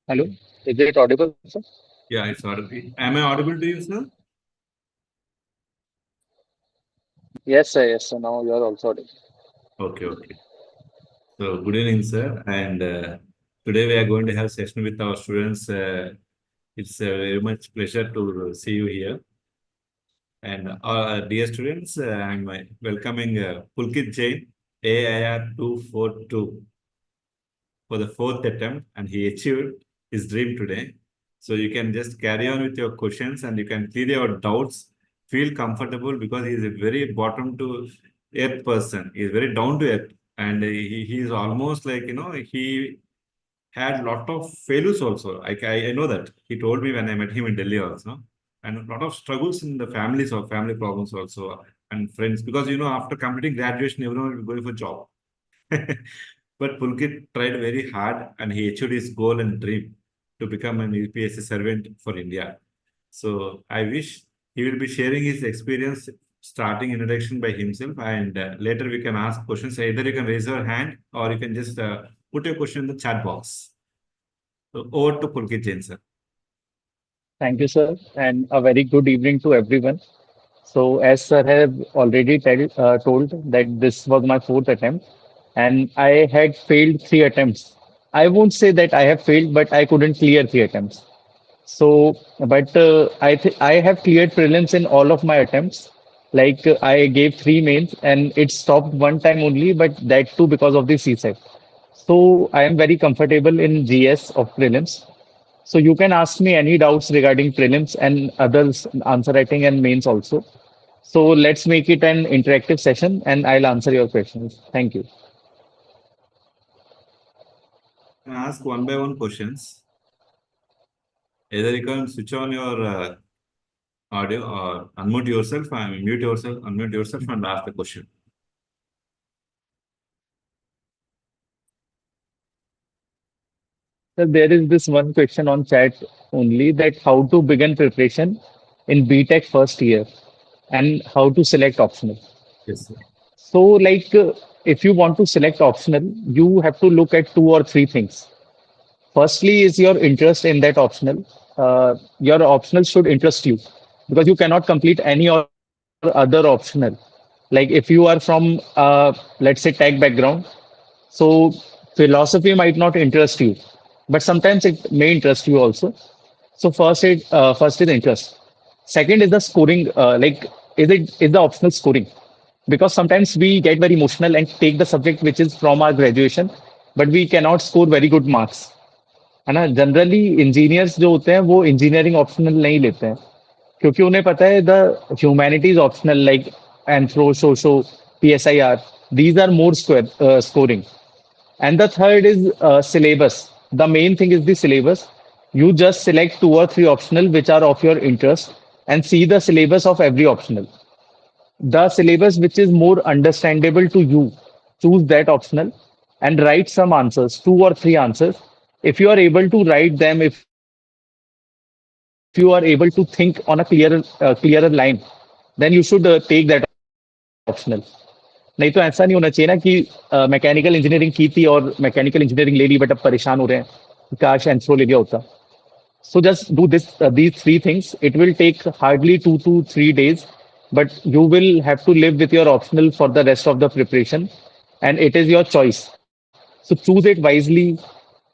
Hello, is it audible, sir? Yeah, it's audible. Am I audible to you, sir? Yes, sir. Yes, sir. Now you are also audible. Okay, okay. So, good evening, sir. And today we are going to have session with our students. It's a very much pleasure to see you here. And dear students, I'm welcoming Pulkit Jain, AIR 242 for the fourth attempt, and he achieved his dream today. So you can just carry on with your questions and you can clear your doubts. Feel comfortable because he is a very bottom to earth person. He is very down to earth, and he is almost like he had a lot of failures also. I know that he told me when I met him in Delhi also, and a lot of struggles in the families or family problems also and friends because after completing graduation everyone will go for job. But Pulkit tried very hard and he achieved his goal and dream to become an UPSC servant for India. So I wish he will be sharing his experience starting introduction by himself, and later we can ask questions. Either you can raise your hand or you can just put your question in the chat box. So over to Pulkit Jain, sir. Thank you, sir, and a very good evening to everyone. So, as sir have already told that this was my fourth attempt, and I had failed three attempts. I won't say that I have failed, but I couldn't clear three attempts. So, but I have cleared prelims in all of my attempts. Like I gave three mains, and it stopped one time only, but that too because of the CSET. So I am very comfortable in GS of prelims. So you can ask me any doubts regarding prelims and others answer writing and mains also. So let's make it an interactive session and I'll answer your questions. Thank you. You can ask one by one questions. Either you can switch on your audio or unmute yourself and mute yourself, unmute yourself and ask the question. So there is this one question on chat only that how to begin preparation in BTech first year and how to select optional. Yes, sir. So like if you want to select optional, you have to look at two or three things. Firstly, is your interest in that optional. Your optional should interest you because you cannot complete any or other optional. Like if you are from, let's say, tech background, so philosophy might not interest you, but sometimes it may interest you also. So first is interest. Second is the scoring. Is the optional scoring? Because sometimes we get very emotional and take the subject which is from our graduation, but we cannot score very good marks. है ना generally engineers जो होते हैं वो engineering optional नहीं लेते हैं क्योंकि उन्हें पता है the humanities optional like anthro socio PSIR these are more scoring. And the third is syllabus. The main thing is the syllabus. You just select two or three optional which are of your interest and see the syllabus of every optional. The syllabus which is more understandable to you, choose that optional and write some answers, two or three answers. If you are able to write them, if you are able to think on a clearer line, then you should take that optional. नहीं तो ऐसा नहीं होना चाहिए ना कि mechanical engineering की थी और मैकेनिकल इंजीनियरिंग ले ली बट अब परेशान हो रहे हैं कि काश एंथ्रो ले लिया होता. So just do these three things. It will take hardly 2 to 3 days, but you will have to live with your optional for the rest of the preparation, and it is your choice. So choose it wisely.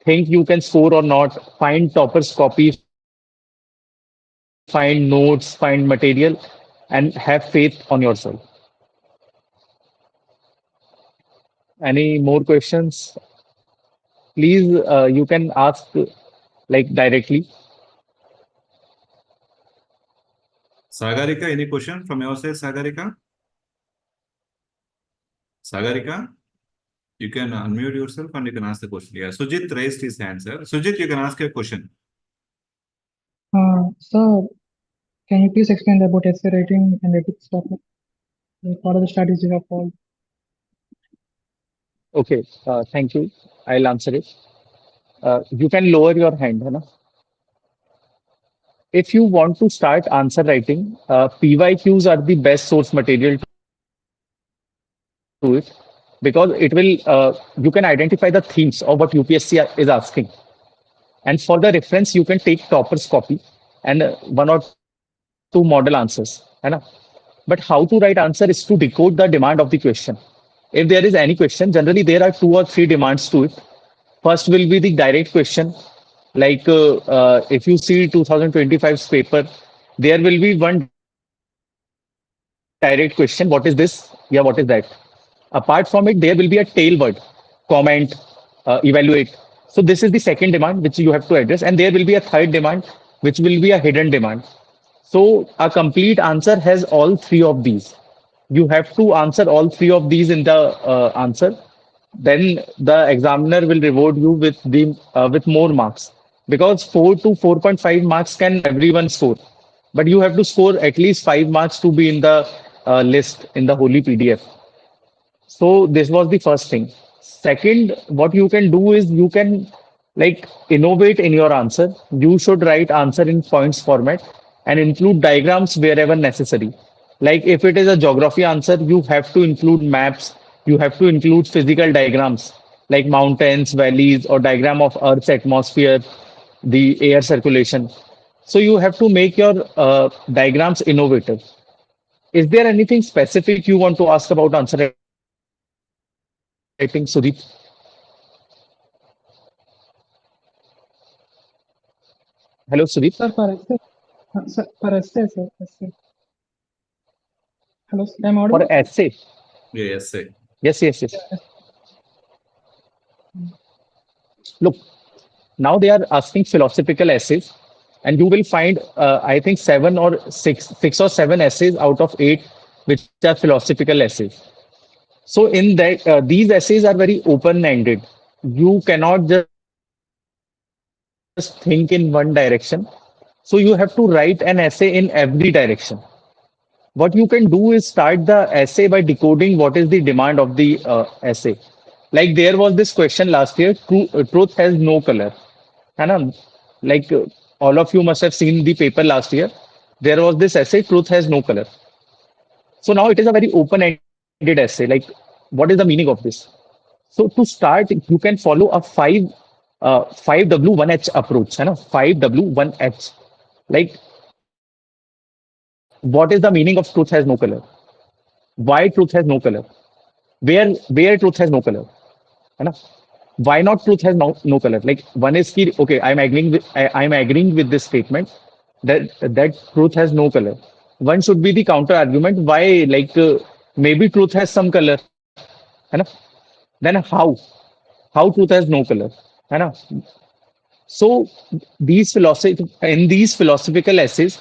Think you can score or not. Find toppers copy. Find notes. Find material, and have faith on yourself. Any more questions? Please, you can ask like directly. Sagarika, any question from your side, Sagarika? Sagarika, you can unmute yourself and you can ask the question. Yeah, Sujit raised his hand, sir. Sujit, you can ask your question. So, can you please explain about essay writing and ethics topic? Like, what are the strategies you have followed? Okay, thank you. I'll answer it. You can lower your hand, है ना? If you want to start answer writing, PYQs are the best source material to it because it will you can identify the themes of what UPSC is asking. And for the reference, you can take topper's copy and one or two model answers. है ना? But how to write answer is to decode the demand of the question. If there is any question, generally there are two or three demands to it. First will be the direct question. Like if you see 2025's paper, there will be one direct question. What is this? Yeah, what is that? Apart from it, there will be a tail word, comment, evaluate. So this is the second demand which you have to address, and there will be a third demand which will be a hidden demand. So a complete answer has all three of these. You have to answer all three of these in the answer. Then the examiner will reward you with more marks, because 4 to 4.5 marks can everyone score, but you have to score at least 5 marks to be in the list in the holy PDF. So this was the first thing. Second, what you can do is you can like innovate in your answer. You should write answer in points format and include diagrams wherever necessary. Like if it is a geography answer, you have to include maps. You have to include physical diagrams like mountains, valleys, or diagram of Earth's atmosphere, the air circulation. So you have to make your diagrams innovative. Is there anything specific you want to ask about answer writing, Sudhir? Hello, Sudhir. Sir, for essay, sir, for essay, sir, essay. Hello, I'm For audible? essay, Yeah, yes, sir. yes, yes, yes. Yes. Look, now they are asking philosophical essays, and you will find, I think, six or seven essays out of eight, which are philosophical essays. So in that, these essays are very open-ended. You cannot just think in one direction. So you have to write an essay in every direction. What you can do is start the essay by decoding what is the demand of the essay. Like there was this question last year, truth has no color. है ना? Like all of you must have seen the paper last year. There was this essay, truth has no color. So now it is a very open-ended essay. Like what is the meaning of this? So to start, you can follow a 5W1H approach, है ना? 5W1H. Like what is the meaning of truth has no color? Why truth has no color? Where truth has no color? है ना? Why not truth has no color? Like one is ki, okay, I'm agreeing with this statement that truth has no color. One should be the counter argument why, like maybe truth has some color, है ना? Then how truth has no color, है ना? So in these philosophical essays,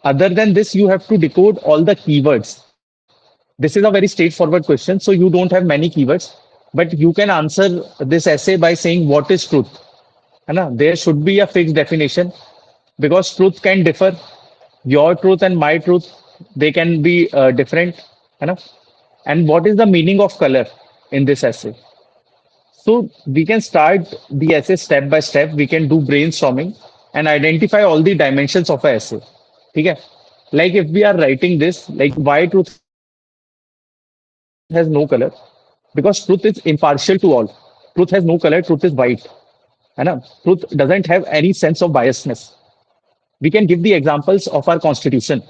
other than this, you have to decode all the keywords. This is a very straightforward question, so you don't have many keywords, but you can answer this essay by saying what is truth. है ना? There should be a fixed definition, because truth can differ. Your truth and my truth, they can be different. है ना? And what is the meaning of color in this essay? So we can start the essay step by step. We can do brainstorming and identify all the dimensions of a essay. Okay? Like if we are writing this, like why truth has no color? Because truth is impartial to all. Truth has no color. Truth is white. है ना? Truth doesn't have any sense of biasness. We can give the examples of our constitution.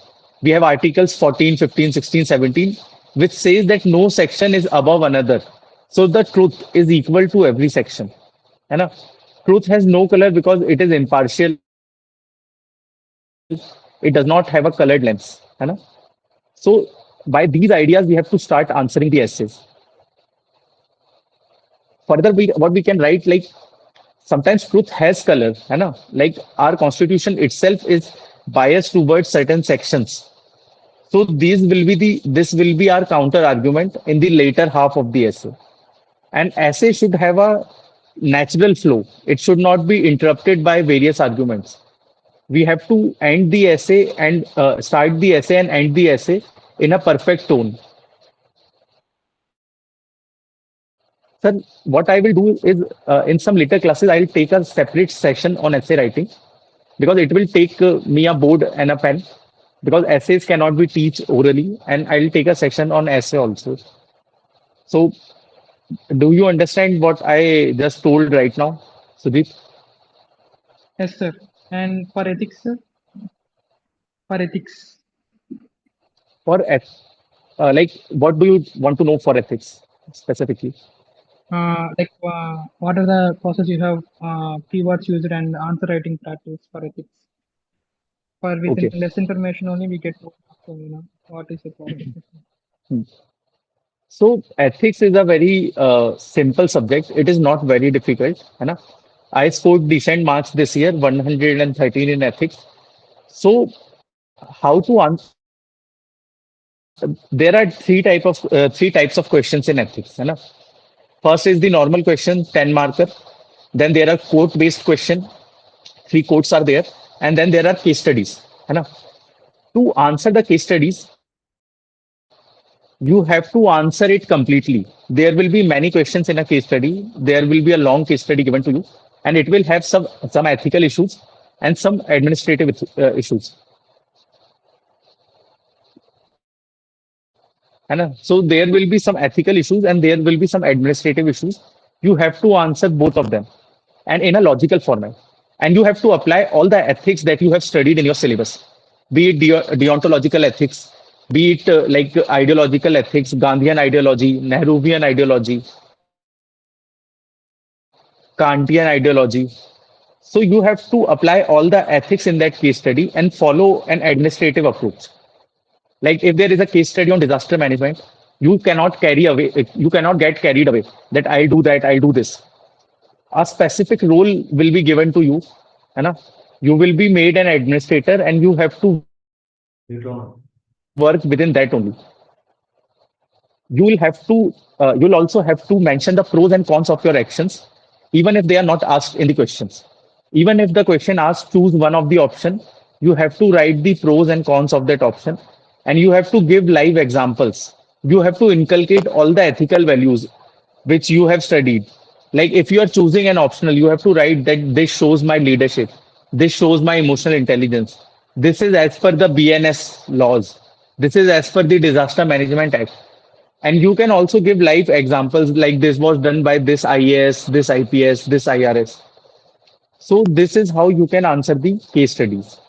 We have articles 14, 15, 16, 17, which says that no section is above another. So the truth is equal to every section. है ना? Truth has no color because it is impartial. It does not have a colored lens. है ना? So by these ideas, we have to start answering the essays. Further, what we can write, like sometimes truth has color, है ना? Like our constitution itself is biased towards certain sections. So this will be our counter argument in the later half of the essay. An essay should have a natural flow. It should not be interrupted by various arguments. We have to end the essay and start the essay and end the essay in a perfect tone. Sir, what I will do is in some later classes, I'll take a separate session on essay writing, because it will take me a board and a pen, because essays cannot be teach orally, and I'll take a section on essay also. So do you understand what I just told right now, Sudeep? Yes, sir. And for ethics, sir? For ethics, For like, what do you want to know for ethics specifically? what are the process you have keywords used and answer writing practice for ethics? For within Okay. less information only, we get to know, what is the process. Hmm. So ethics is a very simple subject. It is not very difficult. है ना? I scored decent marks this year, 113 in ethics. So how to answer? There are three types of questions in ethics. है ना? First is the normal question, 10 marker. Then there are quote based question. Three quotes are there, and then there are case studies. है ना? To answer the case studies, you have to answer it completely. There will be many questions in a case study. There will be a long case study given to you, and it will have some ethical issues and some administrative issues. है ना? So there will be some ethical issues and there will be some administrative issues. You have to answer both of them, and in a logical format. And you have to apply all the ethics that you have studied in your syllabus, be it deontological ethics, be it like ideological ethics, Gandhian ideology, Nehruvian ideology, Kantian ideology. So you have to apply all the ethics in that case study and follow an administrative approach. Like if there is a case study on disaster management, you cannot get carried away that I'll do that, I'll do this. A specific role will be given to you. है ना? You will be made an administrator and you have to work within that only. You'll also have to mention the pros and cons of your actions, even if they are not asked in the questions. Even if the question asks choose one of the option, you have to write the pros and cons of that option, and you have to give live examples. You have to inculcate all the ethical values which you have studied. Like if you are choosing an optional, you have to write that this shows my leadership, this shows my emotional intelligence, this is as per the BNS laws, this is as per the Disaster Management Act. And you can also give live examples like this was done by this IAS, this IPS, this IRS. So this is how you can answer the case studies.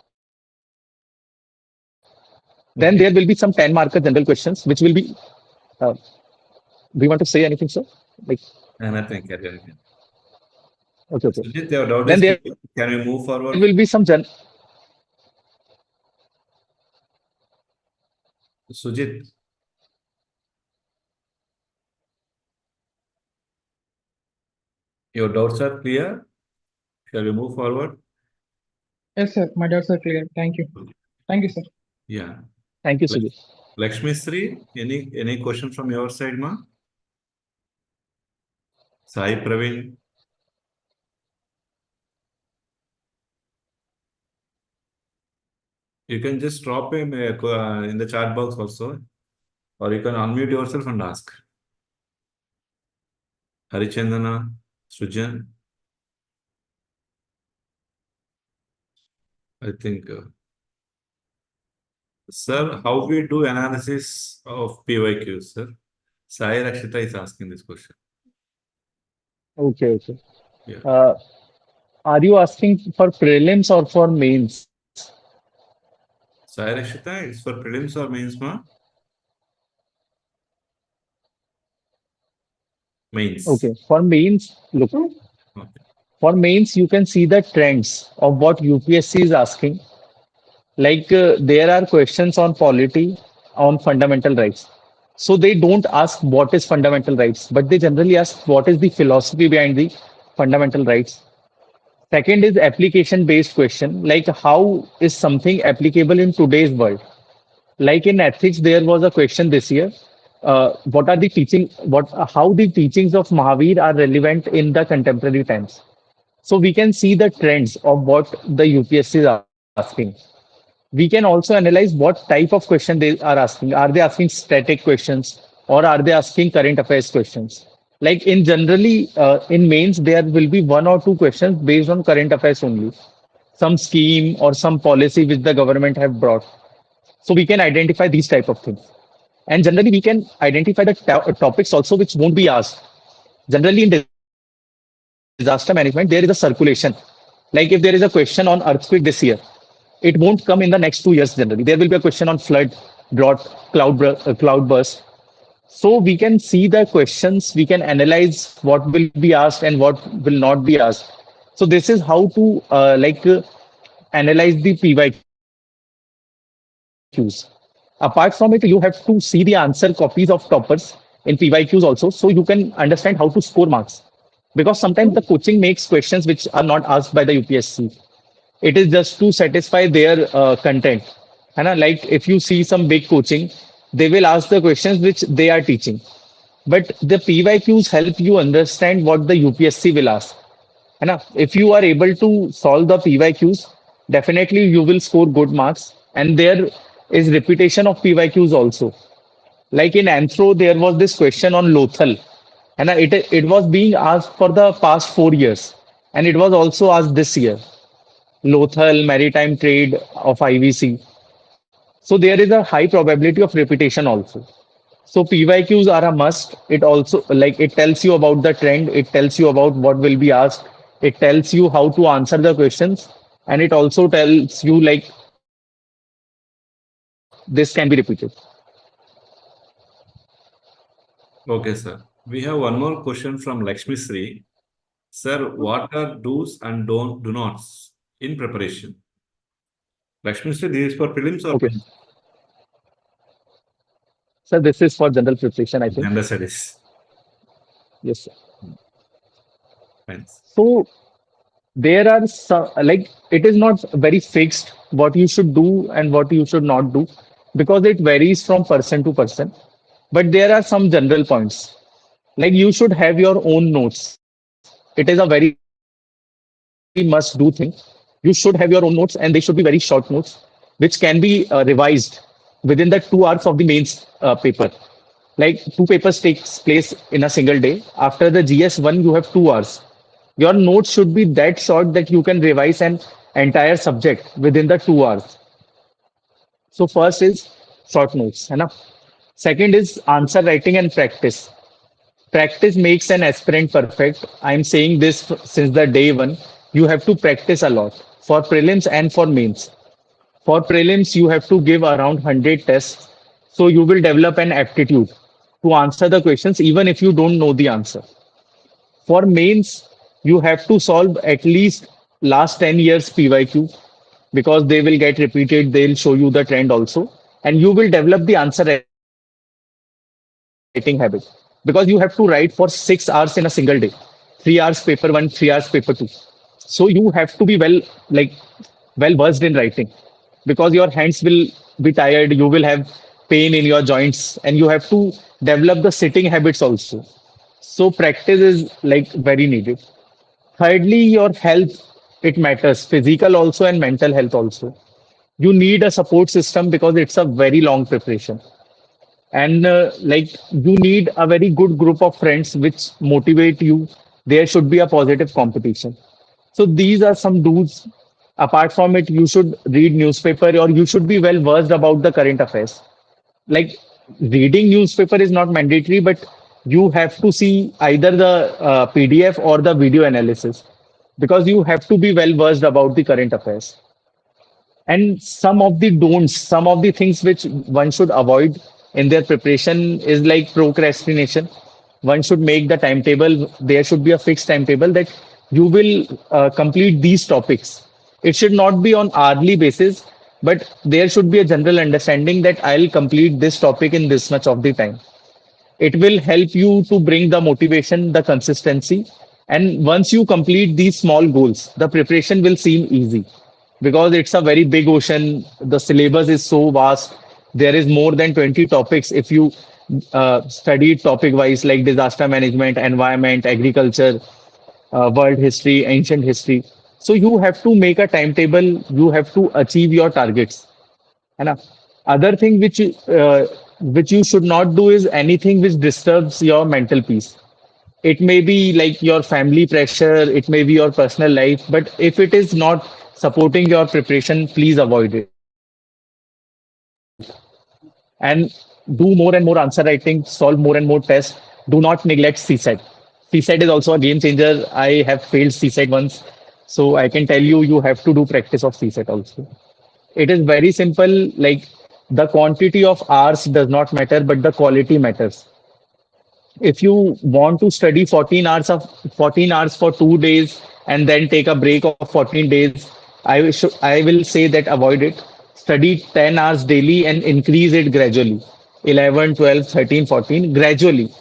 Then there will be some 10 marker general questions, which will be. Uh, do you want to say anything, sir? Like, Nothing. Carry on. okay, okay. Sujit, your doubt Then is there clear. Can we move will be forward? some Sujit, your doubts are clear. Shall we move forward? Yes, sir. My doubts are clear. Thank you. Thank you, sir. Yeah. Thank you, Sujit. Lakshmi Sri, any question from your side, ma? Sai Praveen. You can just drop him in the chat box also, or you can unmute yourself and ask. Harichandana, Srijan. I think, sir, how we do analysis of PYQ, sir? Sai Rakshita is asking this question. Okay, okay. Yeah. Are you asking for prelims or for mains? Sai Rakshita, it's for prelims or mains, ma? Mains. Okay, for mains, look, Okay. for mains, you can see the trends of what UPSC is asking. Like there are questions on polity, on fundamental rights. So they don't ask what is fundamental rights, but they generally ask what is the philosophy behind the fundamental rights. Second is application based question, like how is something applicable in today's world? Like in ethics, there was a question this year. What are the teaching? How the teachings of Mahavir are relevant in the contemporary times? So we can see the trends of what the UPSC is asking. We can also analyze what type of question they are asking. Are they asking static questions or are they asking current affairs questions? Like in generally in mains, there will be one or two questions based on current affairs only, some scheme or some policy which the government have brought. So we can identify these type of things. And generally, we can identify the topics also which won't be asked. Generally, in disaster management, there is a circulation. Like if there is a question on earthquake this year, it won't come in the next 2 years generally. There will be a question on flood, drought, cloud burst. So we can see the questions, we can analyze what will be asked and what will not be asked. So this is how to analyze the PYQs. Apart from it, you have to see the answer copies of toppers in PYQs also, so you can understand how to score marks. Because sometimes the coaching makes questions which are not asked by the UPSC. It is just to satisfy their content. Like if you see some big coaching, they will ask the questions which they are teaching. But the PYQs help you understand what the UPSC will ask. If you are able to solve the PYQs, definitely you will score good marks. And there is repetition of PYQs also. Like in Anthro, there was this question on Lothal. And it was being asked for the past 4 years. And it was also asked this year. Lothal, maritime trade of IVC. So there is a high probability of repetition also. So PYQs are a must. It also like it tells you about the trend. It tells you about what will be asked. It tells you how to answer the questions, and it also tells you like this can be repeated. Okay, sir. We have one more question from Lakshmi Sri. Sir, what are do's and do nots in preparation? Lakshmi Sri, this is for prelims or Okay, mains? so this is for general preparation, I think. General studies. Yes, sir. Mains. So there are some like it is not very fixed what you should do and what you should not do because it varies from person to person. But there are some general points. Like you should have your own notes. It is a very must do thing. You should have your own notes, and they should be very short notes, which can be revised within the 2 hours of the mains paper. Like two papers takes place in a single day. After the GS1, you have 2 hours. Your notes should be that short that you can revise an entire subject within the 2 hours. So first is short notes, है ना? Second is answer writing and practice. Practice makes an aspirant perfect. I'm saying this since the day one. You have to practice a lot for prelims and for mains. For prelims, you have to give around 100 tests. So you will develop an aptitude to answer the questions even if you don't know the answer. For mains, you have to solve at least last 10 years PYQ because they will get repeated. They'll show you the trend also. And you will develop the answer writing habit because you have to write for 6 hours in a single day. 3 hours paper one, 3 hours paper two. So you have to be well versed in writing because your hands will be tired, you will have pain in your joints, and you have to develop the sitting habits also. So practice is like very needed. Thirdly, your health, it matters, physical also and mental health also. You need a support system because it's a very long preparation. And like you need a very good group of friends which motivate you. There should be a positive competition. So these are some do's. Apart from it, you should read newspaper or you should be well versed about the current affairs. Like reading newspaper is not mandatory, but you have to see either the PDF or the video analysis because you have to be well versed about the current affairs. And some of the don'ts, some of the things which one should avoid in their preparation is like procrastination. One should make the timetable. There should be a fixed timetable that you will complete these topics. It should not be on hourly basis, but there should be a general understanding that I'll complete this topic in this much of the time. It will help you to bring the motivation, the consistency. And once you complete these small goals, the preparation will seem easy because it's a very big ocean. The syllabus is so vast. There is more than 20 topics if you study topic wise, like disaster management, environment, agriculture, world history, ancient history. So you have to make a timetable. You have to achieve your targets. And other thing which you should not do is anything which disturbs your mental peace. It may be like your family pressure, it may be your personal life, but if it is not supporting your preparation, please avoid it. And do more and more answer writing, solve more and more tests. Do not neglect CSAT. CSAT is also a game changer. I have failed CSAT once. So I can tell you, you have to do practice of CSET also. It is very simple. Like the quantity of hours does not matter, but the quality matters. If you want to study 14 hours for 2 days and then take a break of 14 days, I will say that avoid it. Study 10 hours daily and increase it gradually. 11, 12, 13, 14 gradually.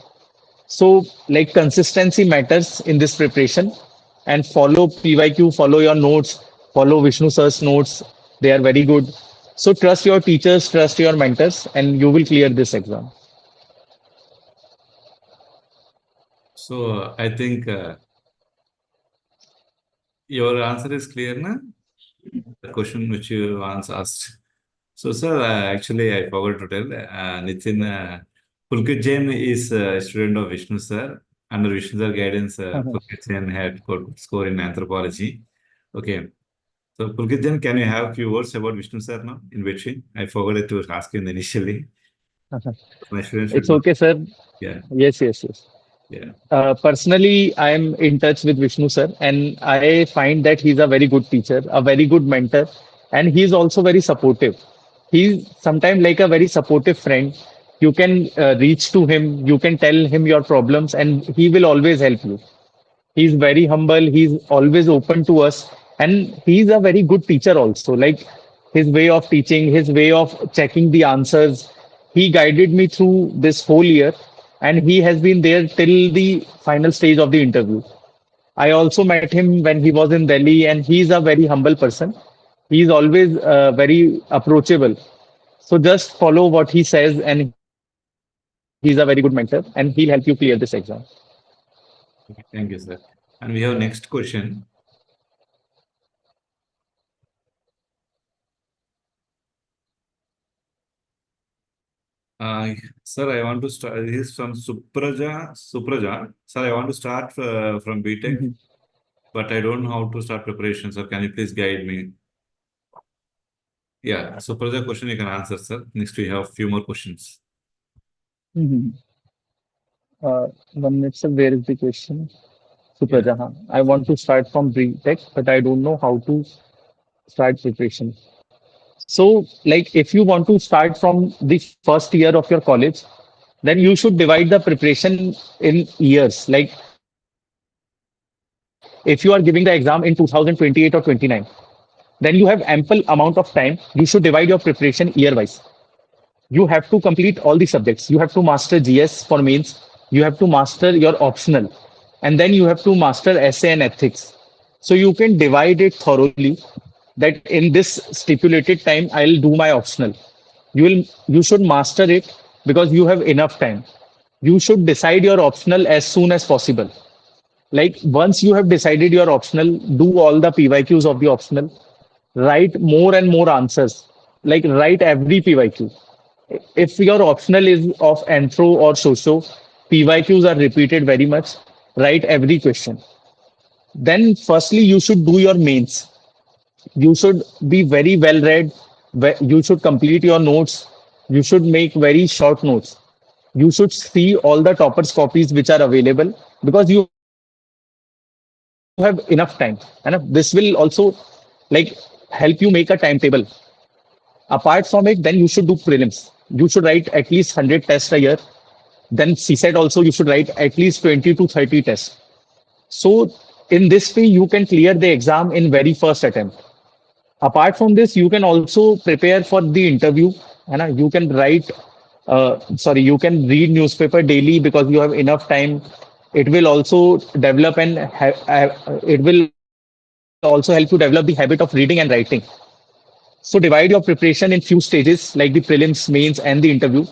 So, like consistency matters in this preparation, and follow PYQ, follow your notes, follow Vishnu sir's notes. They are very good. So, trust your teachers, trust your mentors, and you will clear this exam. So I think your answer is clear, na? The question which you once asked. So, sir, actually, I forgot to tell. Nitin, Pulkit Jain is a student of Vishnu sir. Under Vishnu sir guidance, Pulkit Jain had good score in anthropology. Okay. So, Pulkit Jain, can you have a few words about Vishnu sir now in between? I forgot to ask you initially. My students should It's know. okay, sir. Yeah, Yes, yes, yes. yeah. Personally, I am in touch with Vishnu sir, and I find that he's a very good teacher, a very good mentor, and he's also very supportive. He's sometimes like a very supportive friend. You can reach to him, you can tell him your problems, and he will always help you. He's very humble, he's always open to us, and he's a very good teacher also. Like his way of teaching, his way of checking the answers, he guided me through this whole year, and he has been there till the final stage of the interview. I also met him when he was in Delhi, and he's a very humble person. He's always very approachable. So just follow what he says, and he's a very good mentor, and he'll help you clear this exam. Thank you, sir. And we have next question. Sir, I want to start. This is from Supraja. Supraja. Sir, I want to start from BTech, Mhm. but I don't know how to start preparation. Sir, can you please guide me? Yeah, Supraja question you can answer, sir. Next, we have few more questions. Mhm. 1 minute, sir. Where is the question? Yeah. Supraja, I want to start from tech, but I don't know how to start preparation. So, like, if you want to start from the first year of your college, then you should divide the preparation in years. Like, if you are giving the exam in 2028 or 29, then you have ample amount of time. You should divide your preparation year wise. You have to complete all the subjects. You have to master GS for mains. You have to master your optional. And then you have to master essay and ethics. So you can divide it thoroughly that in this stipulated time, I'll do my optional. You should master it because you have enough time. You should decide your optional as soon as possible. Like once you have decided your optional, do all the PYQs of the optional, write more and more answers. Like write every PYQ. If your optional is of anthro or socio, PYQs are repeated very much. Write every question. Then, firstly, you should do your mains. You should be very well read. You should complete your notes. You should make very short notes. You should see all the toppers copies which are available because you have enough time. And this will also like help you make a timetable. Apart from it, then you should do prelims. You should write at least 100 tests a year. Then CSET also you should write at least 20 to 30 tests. So in this way, you can clear the exam in very first attempt. Apart from this, you can also prepare for the interview. And you can you can read newspaper daily because you have enough time. It will also develop and it will also help you develop the habit of reading and writing. So divide your preparation in few stages like the prelims, mains, and the interview,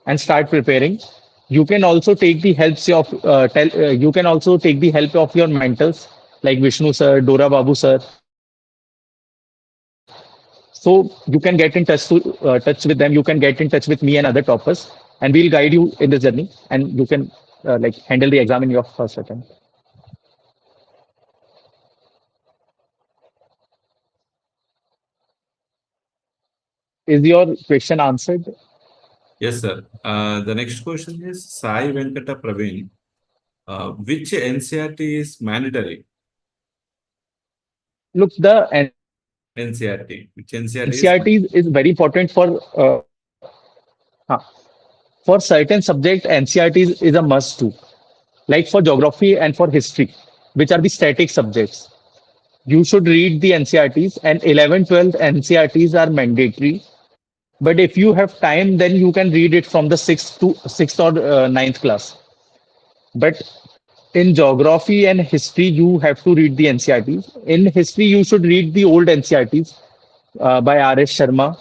and start preparing. You can also take the helps of you can also take the help of your mentors like Vishnu sir, Dora Babu sir. So you can get in touch with them. You can get in touch with me and other toppers, and we'll guide you in this journey. And you can like handle the exam in your first attempt. Is your question answered? Yes, sir. The next question is Sai Venkata Praveen. Which NCRT is mandatory? Look, the NCRT. Which NCRT is NCRT is very important for certain subject. NCRT is a must do. Like for geography and for history, which are the static subjects. You should read the NCRTs, and 11, 12 NCRTs are mandatory. But if you have time, then you can read it from the sixth or ninth class. But in geography and history, you have to read the NCRTs. In history, you should read the old NCRTs by R.S. Sharma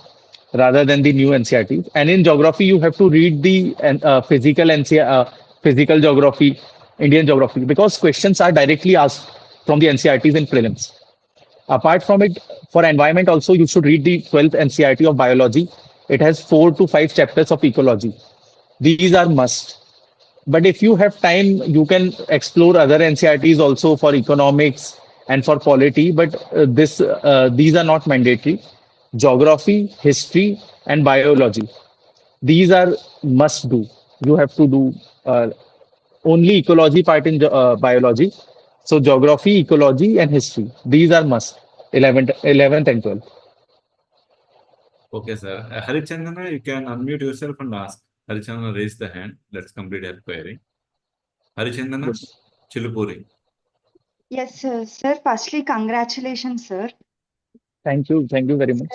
rather than the new NCRTs. And in geography, you have to read the physical geography, Indian geography, because questions are directly asked from the NCRTs in prelims. Apart from it, for environment also, you should read the 12th NCRT of biology. It has 4 to 5 chapters of ecology. These are must. But if you have time, you can explore other NCRTs also for economics and for polity. But these are not mandatory. Geography, history, and biology. These are must do. You have to do only ecology part in biology. So geography, ecology, and history. These are must. 11th and 12th. okay, sir. Harichandana, you can unmute yourself and ask. Harichandana raise the hand. Let's complete her query. Harichandana, Yes. Chilupuri. Yes, sir. Firstly, congratulations, sir. Thank you. Thank you very much.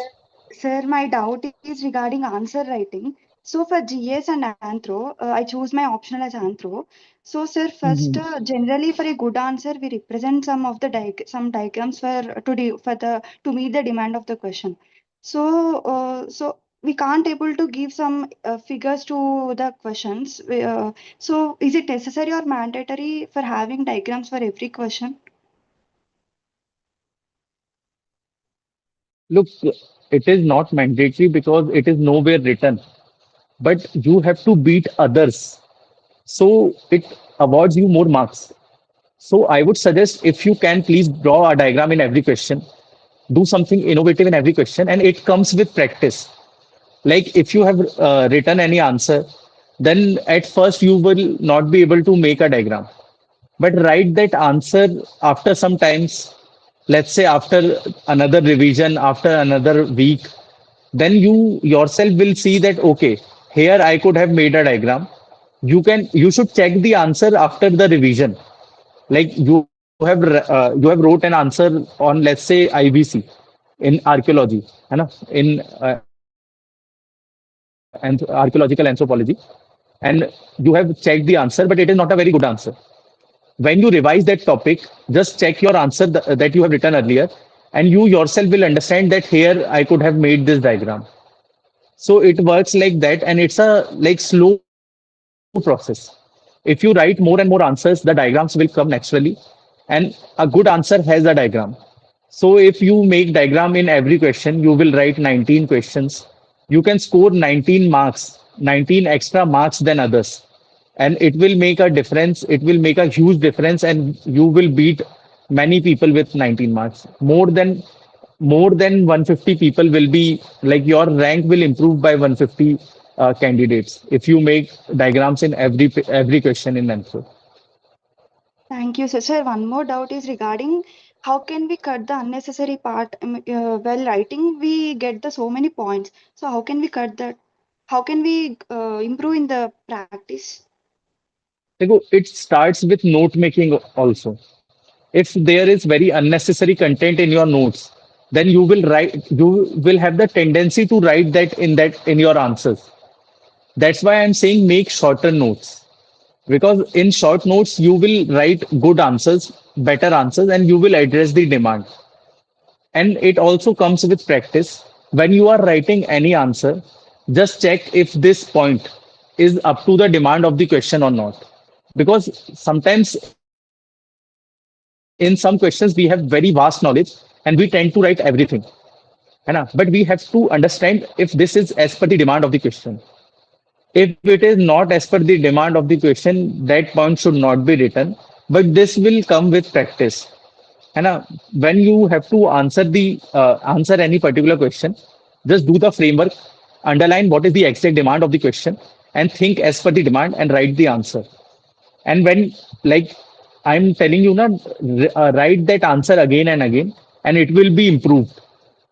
Sir, my doubt is regarding answer writing. So for GS and Anthro, I choose my optional as Anthro. So sir, first, Mhm. generally for a good answer, we represent some of the some diagrams to meet the demand of the question. So we can't able to give some figures to the questions. So is it necessary or mandatory for having diagrams for every question? Look, it is not mandatory because it is nowhere written, but you have to beat others. So it awards you more marks. So I would suggest if you can please draw a diagram in every question, do something innovative in every question, and it comes with practice. Like if you have written any answer, then at first you will not be able to make a diagram. But write that answer after some times, let's say after another revision, after another week, then you yourself will see that okay, here I could have made a diagram. You should check the answer after the revision. Like you have wrote an answer on, let's say, IBC in archaeology, है ना, in archaeological anthropology, and you have checked the answer, but it is not a very good answer. When you revise that topic, just check your answer that you have written earlier, and you yourself will understand that here I could have made this diagram. So it works like that, and it's a like slow process. If you write more and more answers, the diagrams will come naturally, and a good answer has a diagram. So if you make diagram in every question, you will write 19 questions. You can score 19 marks, 19 extra marks than others. And it will make a difference. It will make a huge difference, and you will beat many people with 19 marks. More than 150 people will be like your rank will improve by 150 candidates if you make diagrams in every question in answer. Thank you, sir. Sir, one more doubt is regarding how can we cut the unnecessary part? While writing, we get the so many points. So how can we cut that? How can we improve in the practice? It starts with note making also. If there is very unnecessary content in your notes, then you will have the tendency to write that in your answers. That's why I'm saying make shorter notes, because in short notes you will write good answers, better answers, and you will address the demand. And it also comes with practice. When you are writing any answer, just check if this point is up to the demand of the question or not. Because sometimes in some questions we have very vast knowledge and we tend to write everything. है ना? But we have to understand if this is as per the demand of the question. If it is not as per the demand of the question, that point should not be written. But this will come with practice. है ना? When you have to answer any particular question, just do the framework, underline what is the exact demand of the question, and think as per the demand and write the answer. And when, like I'm telling you now, write that answer again and again, and it will be improved.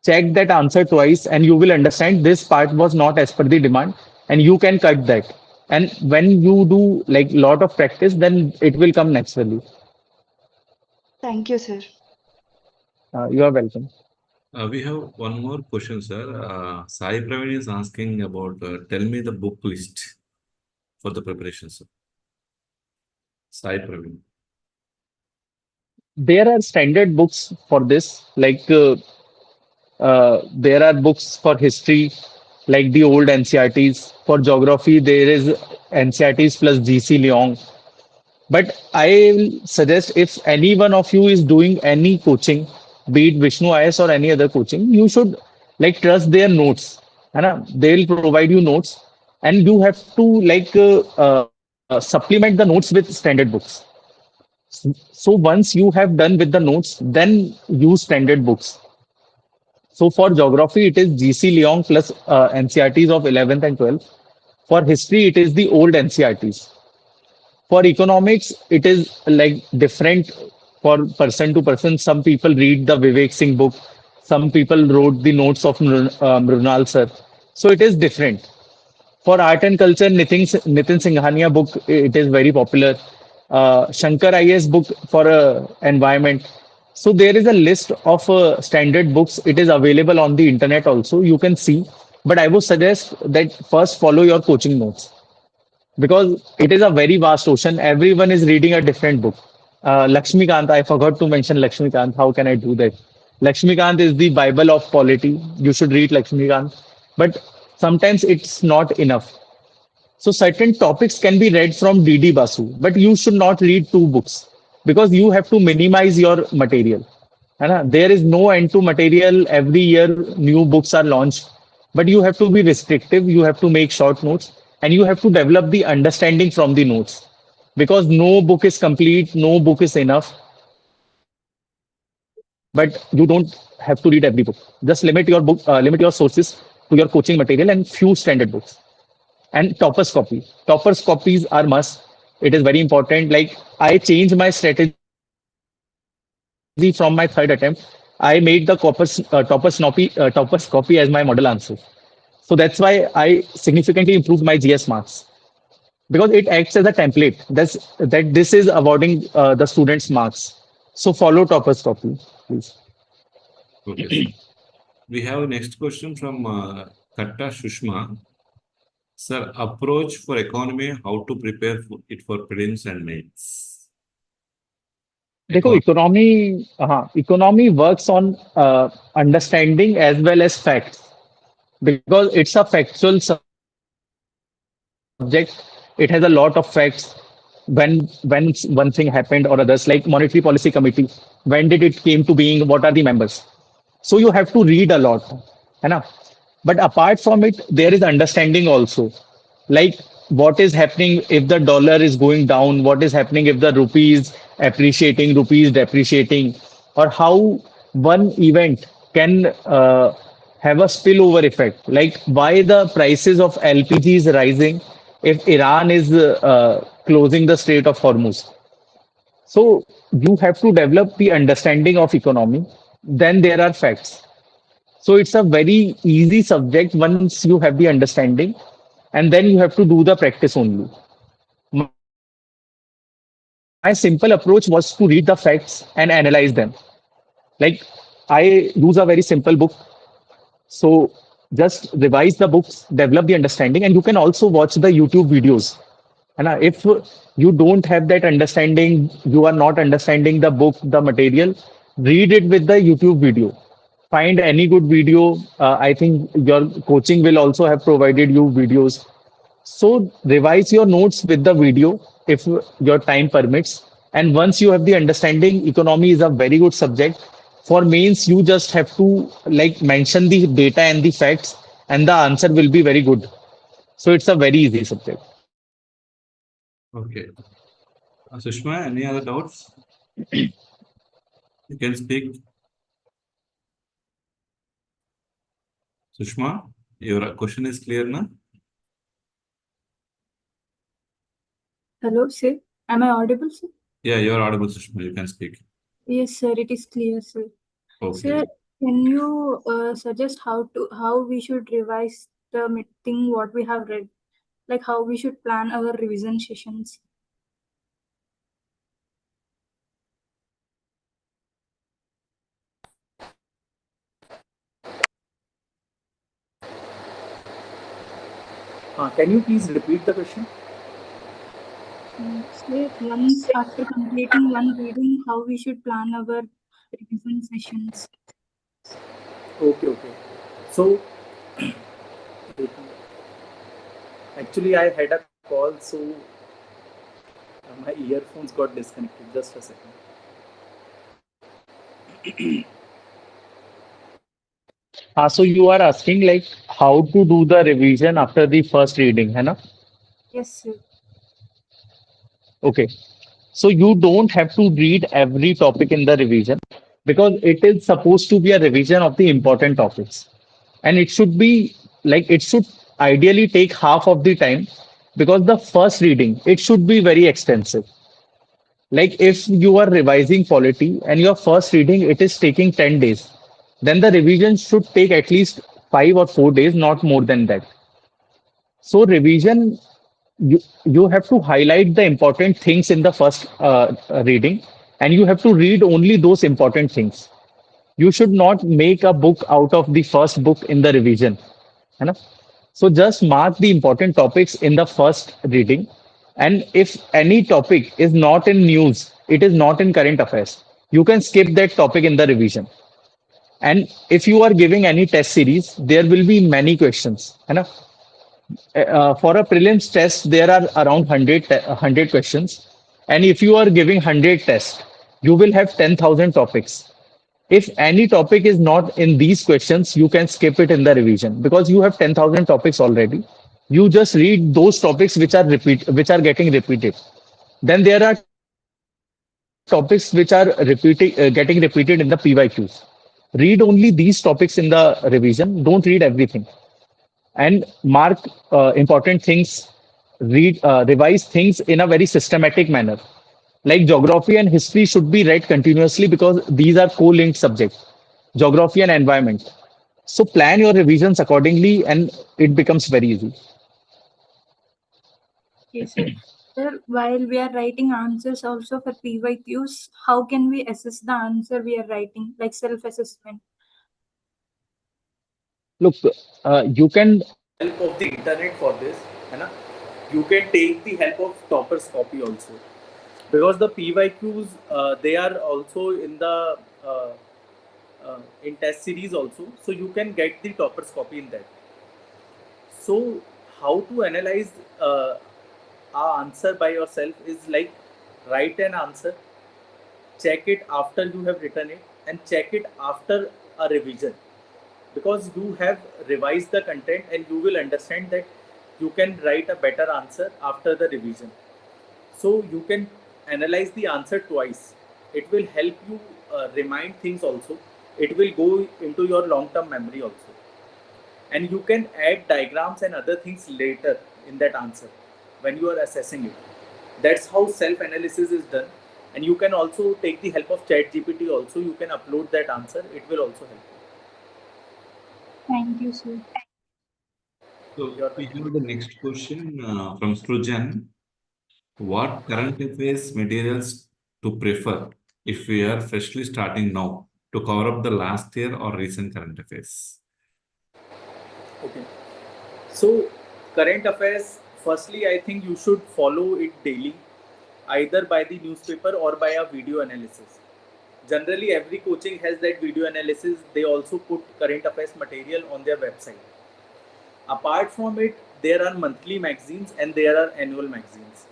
Check that answer twice and you will understand this part was not as per the demand, and you can cut that. And when you do like lot of practice, then it will come naturally. Thank you, sir. You are welcome. We have one more question, sir. Sai Praveen is asking about tell me the book list for the preparation, sir. Sai Praveen. There are standard books for this, like there are books for history, like the old NCRTs. For geography, there is NCRTs plus GC Leong. But I will suggest if any one of you is doing any coaching, be it Vishnu IAS or any other coaching, you should like trust their notes. And they'll provide you notes, and you have to like supplement the notes with standard books. So once you have done with the notes, then use standard books. So for geography, it is GC Leong plus NCRTs of 11th and 12th. For history, it is the old NCRTs. For economics, it is like different for person to person. Some people read the Vivek Singh book. Some people wrote the notes of Mrunal sir. So it is different. For art and culture, Nitin Singhania book, it is very popular. Shankar IAS book for environment. So there is a list of standard books. It is available on the internet also. You can see. But I would suggest that first follow your coaching notes because it is a very vast ocean. Everyone is reading a different book. Lakshmikant, I forgot to mention Lakshmikant. How can I do that? Lakshmikant is the Bible of polity. You should read Lakshmikant. But sometimes it's not enough. So certain topics can be read from DD Basu, but you should not read two books because you have to minimize your material. है ना? There is no end to material. Every year, new books are launched, but you have to be restrictive. You have to make short notes, and you have to develop the understanding from the notes because no book is complete, no book is enough. But you don't have to read every book. Just limit your sources to your coaching material and few standard books. And toppers copies are must. It is very important. Like I changed my strategy from my third attempt. I made the toppers copy as my model answer. So that's why I significantly improved my GS marks because it acts as a template. That this is awarding the students marks. So follow toppers copy, please. Okay, sir. We have next question from Katta Shushma. Sir, approach for economy, how to prepare for it for prelims and mains. देखो economy works on understanding as well as facts because it's a factual subject. It has a lot of facts when one thing happened or others, like monetary policy committee, when did it came to being, what are the members. So you have to read a lot, है ना? But apart from it, there is understanding also, like what is happening if the dollar is going down, what is happening if the rupee is appreciating, rupee is depreciating, or how one event can have a spillover effect, like why the prices of LPG is rising if Iran is closing the Strait of Hormuz. So you have to develop the understanding of economy. Then there are facts. So it's a very easy subject once you have the understanding, and then you have to do the practice only. My simple approach was to read the facts and analyze them. Like I use a very simple book. So just revise the books, develop the understanding, and you can also watch the YouTube videos. And if you don't have that understanding, you are not understanding the book, the material, read it with the YouTube video. Find any good video. I think your coaching will also have provided you videos. So revise your notes with the video if your time permits. And once you have the understanding, economy is a very good subject. For mains, you just have to like mention the data and the facts, and the answer will be very good. So it's a very easy subject. Okay. Sushma, any other doubts? You can speak. Sushma, your question is clear now? Hello, sir. Am I audible, sir? Yeah, you are audible, Sushma. You can speak. Yes, sir. It is clear, sir. Okay. Sir, can you suggest how we should revise the thing what we have read, like how we should plan our revision sessions? Can you please repeat the question? Say once after completing one reading, how we should plan our revision sessions. Okay, okay. So actually, I had a call, so my earphones got disconnected. Just a second. So you are asking like how to do the revision after the first reading, है ना? Yes, sir. Okay. So you don't have to read every topic in the revision because it is supposed to be a revision of the important topics. And it should be like it should ideally take half of the time because the first reading it should be very extensive. Like if you are revising polity and your first reading it is taking 10 days, then the revision should take at least 5 or 4 days, not more than that. So revision, you have to highlight the important things in the first reading, and you have to read only those important things. You should not make a book out of the first book in the revision. है ना? So just mark the important topics in the first reading, and if any topic is not in news, it is not in current affairs, you can skip that topic in the revision. And if you are giving any test series, there will be many questions. है ना? For a prelims test, there are around 100 questions. And if you are giving 100 tests, you will have 10,000 topics. If any topic is not in these questions, you can skip it in the revision because you have 10,000 topics already. You just read those topics which are getting repeated. Then there are topics which are getting repeated in the PYQs. Read only these topics in the revision. Don't read everything and mark important things, revise things in a very systematic manner. Like geography and history should be read continuously because these are co-linked subjects, geography and environment. So plan your revisions accordingly and it becomes very easy. Okay, sir. Sir, while we are writing answers also for PYQs, how can we assess the answer we are writing, like self-assessment? Look, you can help of the internet for this, है ना? You can take the help of toppers copy also because the PYQs they are also in the in test series also, so you can get the toppers copy in that. So how to analyze our answer by yourself is like write an answer, check it after you have written it, and check it after a revision because you have revised the content and you will understand that you can write a better answer after the revision. So you can analyze the answer twice. It will help you remind things also. It will go into your long-term memory also. And you can add diagrams and other things later in that answer when you are assessing it. That's how self-analysis is done. And you can also take the help of ChatGPT also. You can upload that answer. It will also help you. Thank you, sir. So we have the next question from Srujan. What current affairs materials to prefer if we are freshly starting now to cover up the last year or recent current affairs? Okay. So, current affairs, firstly, I think you should follow it daily, either by the newspaper or by a video analysis. Generally, every coaching has that video analysis. They also put current affairs material on their website. Apart from it, there are monthly magazines and there are annual magazines.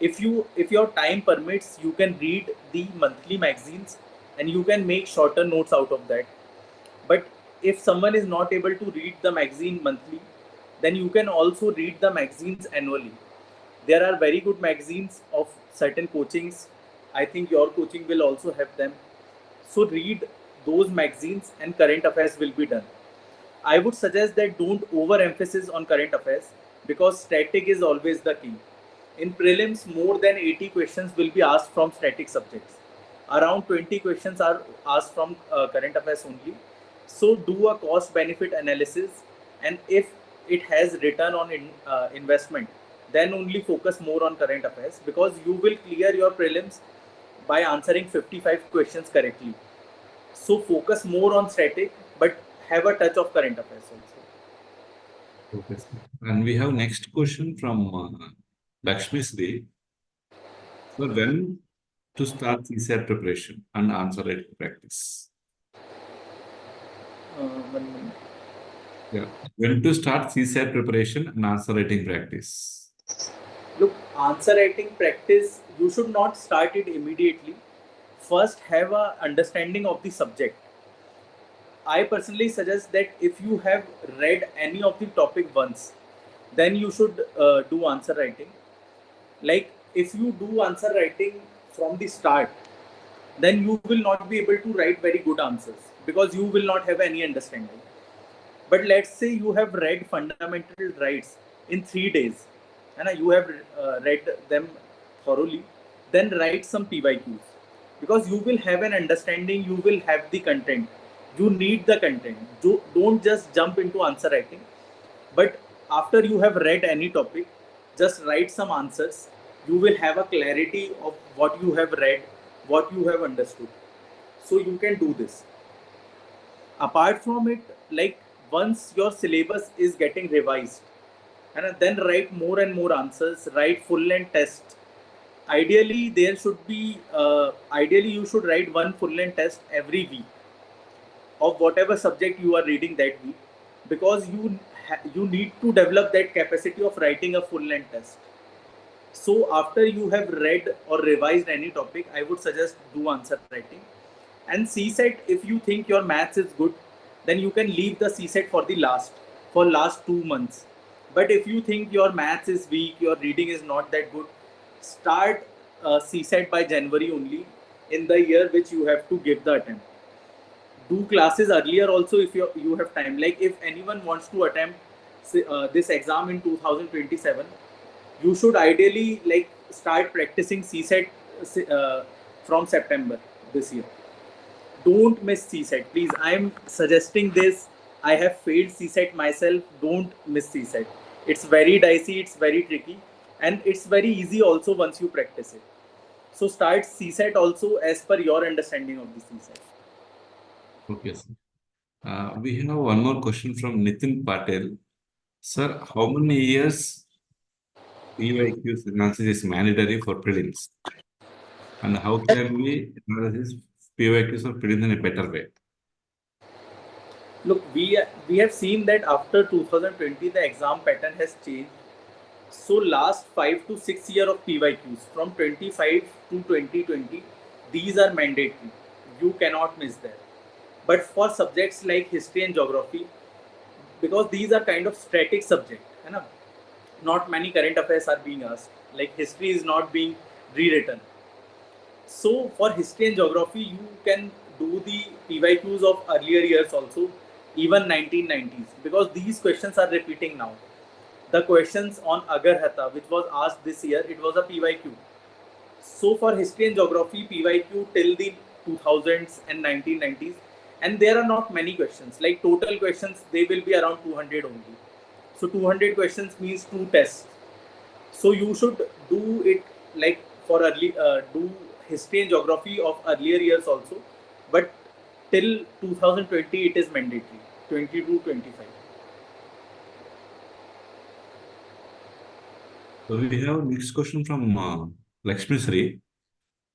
If your time permits, you can read the monthly magazines and you can make shorter notes out of that. But if someone is not able to read the magazine monthly, then you can also read the magazines annually. There are very good magazines of certain coachings. I think your coaching will also have them. So read those magazines and current affairs will be done. I would suggest that don't overemphasis on current affairs because static is always the key. In prelims, more than 80 questions will be asked from static subjects. around 20 questions are asked from current affairs only. So do a cost benefit analysis, and if it has return on investment, then only focus more on current affairs, because you will clear your prelims by answering 55 questions correctly. So focus more on static, but have a touch of current affairs also. Okay, sir. And we have next question from Lakshmi Sri. So when to start CSAT preparation and answer writing practice? 1 minute. Yeah. When to start CSAT preparation and answer writing practice? Look, answer writing practice, you should not start it immediately. First, have a understanding of the subject. I personally suggest that if you have read any of the topic once, then you should do answer writing. Like if you do answer writing from the start, then you will not be able to write very good answers because you will not have any understanding. But let's say you have read fundamental rights in 3 days, and you have read them thoroughly, then write some PYQs, because you will have an understanding, you will have the content. You need the content. Don't just jump into answer writing. But after you have read any topic, just write some answers. You will have a clarity of what you have read, what you have understood. So you can do this. Apart from it, like once your syllabus is getting revised, and then write more and more answers, write full length test. Ideally there should be ideally you should write one full length test every week of whatever subject you are reading that week, because you need to develop that capacity of writing a full length test. So after you have read or revised any topic, I would suggest do answer writing. And CSET, if you think your maths is good, then you can leave the CSET for last 2 months. But if you think your maths is weak, your reading is not that good, start CSET by January only, in the year which you have to give the attempt. Do classes earlier also if you have time. Like if anyone wants to attempt this exam in 2027, you should ideally like start practicing CSET from September this year. Don't miss CSET, please. I am suggesting this. I have failed CSET myself. Don't miss CSET. It's very dicey, it's very tricky, and it's very easy also once you practice it. So start CSET also as per your understanding of the CSET. Okay, sir. We have one more question from Nitin Patel. Sir, how many years PYQ analysis is mandatory for prelims? And how can we analyze PYQs for prelims in a better way? Look, we have seen that after 2020 the exam pattern has changed. So last 5 to 6 years of PYQs from 25 to 2020, these are mandatory. You cannot miss that. But for subjects like history and geography, because these are kind of static subject, not many current affairs are being asked. Like history is not being rewritten. So for history and geography, you can do the PYQs of earlier years also, even 1990s, because these questions are repeating now. The questions on Agar Hatha, which was asked this year, it was a PYQ. So for history and geography, PYQ till the 2000s and 1990s, and there are not many questions. Like total questions, they will be around 200 only. So 200 questions means 2 tests. So you should do it like for do history and geography of earlier years also, but till 2020 it is mandatory, 20 to 25. So we have next question from Lakshmi Sri.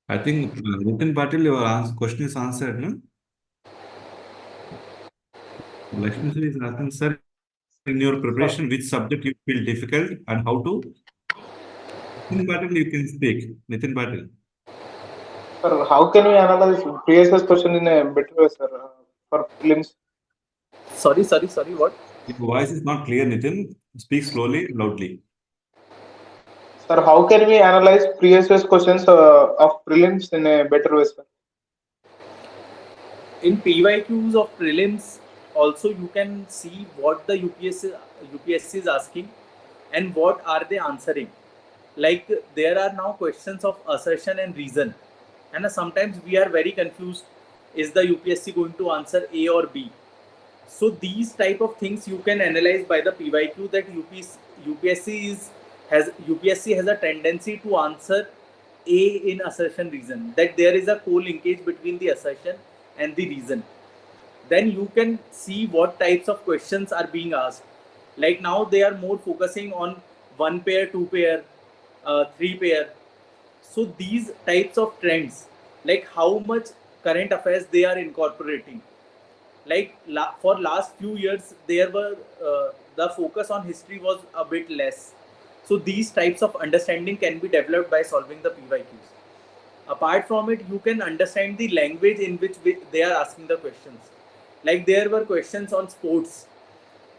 I think Nitin Patil, your question is answered, no? Lakshmi Sri is asking, sir, in your preparation, which subject you feel difficult and how to? Nitin Patil, you can speak. Nitin Patil. Sir, how can we analyze previous question in a better way, sir, for prelims? Sorry, what? Your voice is not clear, Nitin. Speak slowly, loudly. Sir, how can we analyze previous questions of prelims in a better way, sir? In PYQs of prelims, also you can see what the UPSC is asking and what are they answering. Like there are now questions of assertion and reason. And sometimes we are very confused, is the UPSC going to answer A or B? So these type of things you can analyze by the PYQ, that UPSC has a tendency to answer A in assertion reason, that there is a co-linkage between the assertion and the reason. Then you can see what types of questions are being asked. Like now they are more focusing on one pair, two pair, three pair. So these types of trends, like how much current affairs they are incorporating. Like for last few years, there were the focus on history was a bit less. So these types of understanding can be developed by solving the PYQs. Apart from it, you can understand the language in which they are asking the questions. Like there were questions on sports.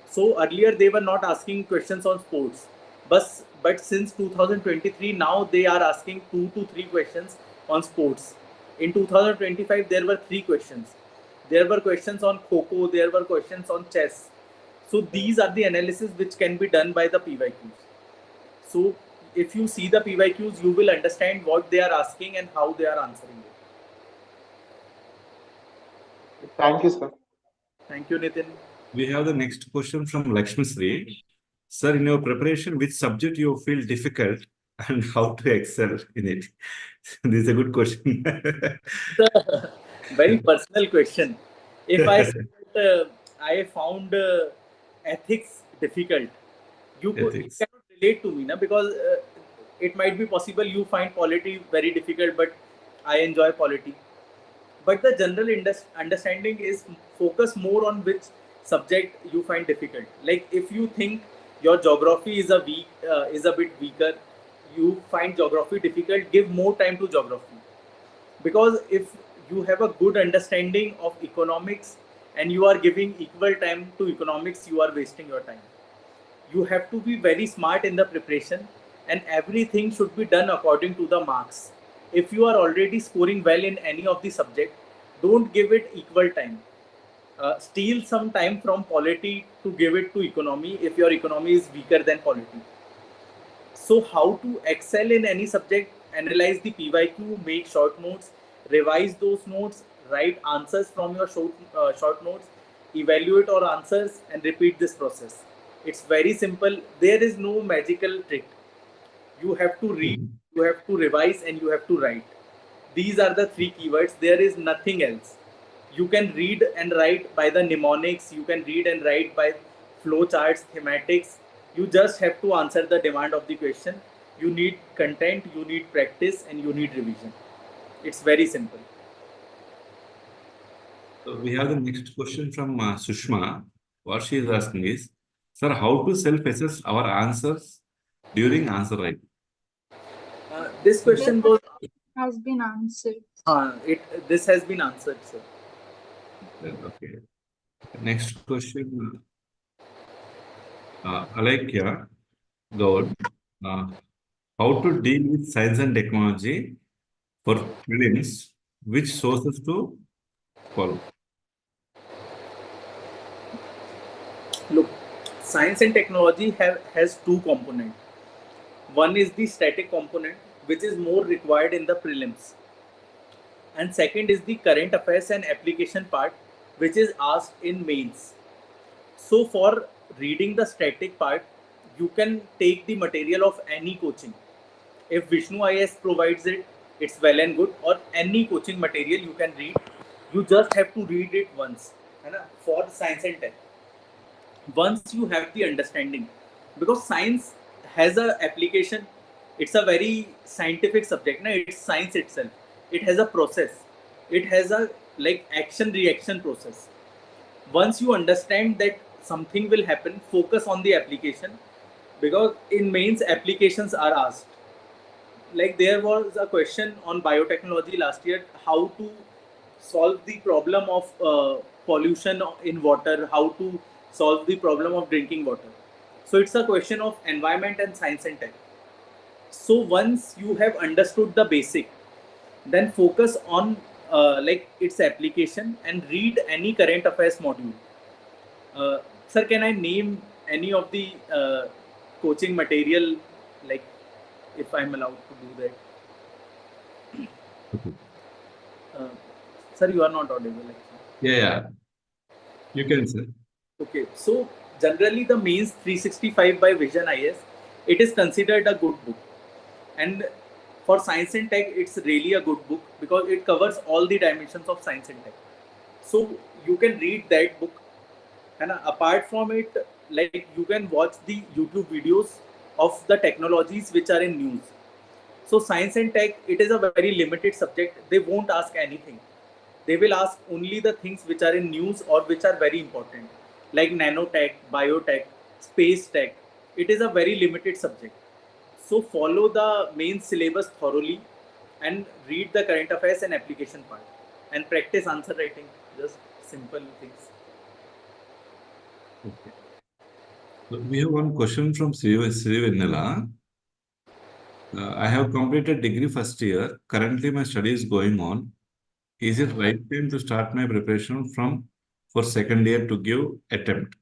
So earlier they were not asking questions on sports, but since 2023 now they are asking 2 to 3 questions on sports. In 2025 there were 3 questions. There were questions on Kho, there were questions on chess. So these are the analysis which can be done by the PYQs. So if you see the PYQs, you will understand what they are asking and how they are answering it. Thank you, sir. Thank you, Nitin. We have the next question from Lakshmi Sri. Sir, in your preparation, which subject you feel difficult and how to excel in it? This is a good question. Very personal question. If I say that, I found ethics difficult, you Ethics. cannot relate to me, na? Because it might be possible you find polity very difficult, but I enjoy polity. But the general understanding is focus more on which subject you find difficult. Like if you think your geography is a bit weaker, you find geography difficult, give more time to geography. Because if you have a good understanding of economics and you are giving equal time to economics, you are wasting your time. You have to be very smart in the preparation, and everything should be done according to the marks. If you are already scoring well in any of the subject, don't give it equal time. Steal some time from polity to give it to economy if your economy is weaker than polity. So how to excel in any subject? Analyze the PYQ, make short notes, revise those notes, write answers from your short notes, evaluate our answers, and repeat this process. It's very simple. There is no magical trick. You have to read, you have to revise, and you have to write. These are the 3 keywords. There is nothing else. You can read and write by the mnemonics. You can read and write by flowcharts, thematics. You just have to answer the demand of the question. You need content, you need practice, and you need revision. It's very simple. So we have the next question from Sushma. What she is asking is, sir, how to self-assess our answers during answer writing? This question was has been answered. this has been answered, sir. Okay. Next question. Alekya Gaud. How to deal with science and technology for prelims? Which sources to follow? Look, science and technology has 2 components. One is the static component, which is more required in the prelims. And second is the current affairs and application part, which is asked in mains. So for reading the static part, you can take the material of any coaching. If Vishnu IAS provides it, it's well and good, or any coaching material you can read. You just have to read it once, for science and tech. Once you have the understanding, because science has a application, it's a very scientific subject, it's science itself. It has a process, it has a like action reaction process. Once you understand that something will happen, focus on the application, because in mains applications are asked. Like there was a question on biotechnology last year, how to solve the problem of pollution in water, how to solve the problem of drinking water. So it's a question of environment and science and tech. So once you have understood the basic, then focus on like its application and read any current affairs module. Sir, can I name any of the coaching material, like if I'm allowed to do that? Sir, you are not audible actually. Yeah. You can, sir. Okay, so generally the mains 365 by Vision IAS, it is considered a good book. And for science and tech, it's really a good book because it covers all the dimensions of science and tech. So you can read that book, and apart from it, like you can watch the YouTube videos of the technologies which are in news. So science and tech, it is a very limited subject. They won't ask anything. They will ask only the things which are in news or which are very important, like nanotech, biotech, space tech. It is a very limited subject. So follow the main syllabus thoroughly and read the current affairs and application part and practice answer writing. Just simple things. Okay. So we have one question from Sri Vanilla. I have completed degree first year. Currently, my study is going on. Is it right time to start my preparation for second year to give attempt?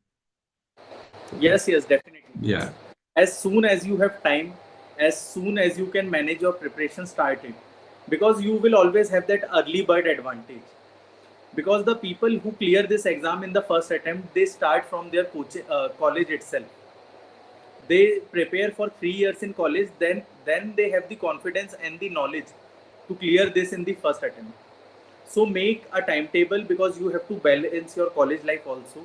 Yes, definitely. Yeah. As soon as you have time, as soon as you can manage your preparation, start it. Because you will always have that early bird advantage. Because the people who clear this exam in the first attempt, they start from their college itself. They prepare for 3 years in college, then they have the confidence and the knowledge to clear this in the first attempt. So make a timetable because you have to balance your college life also.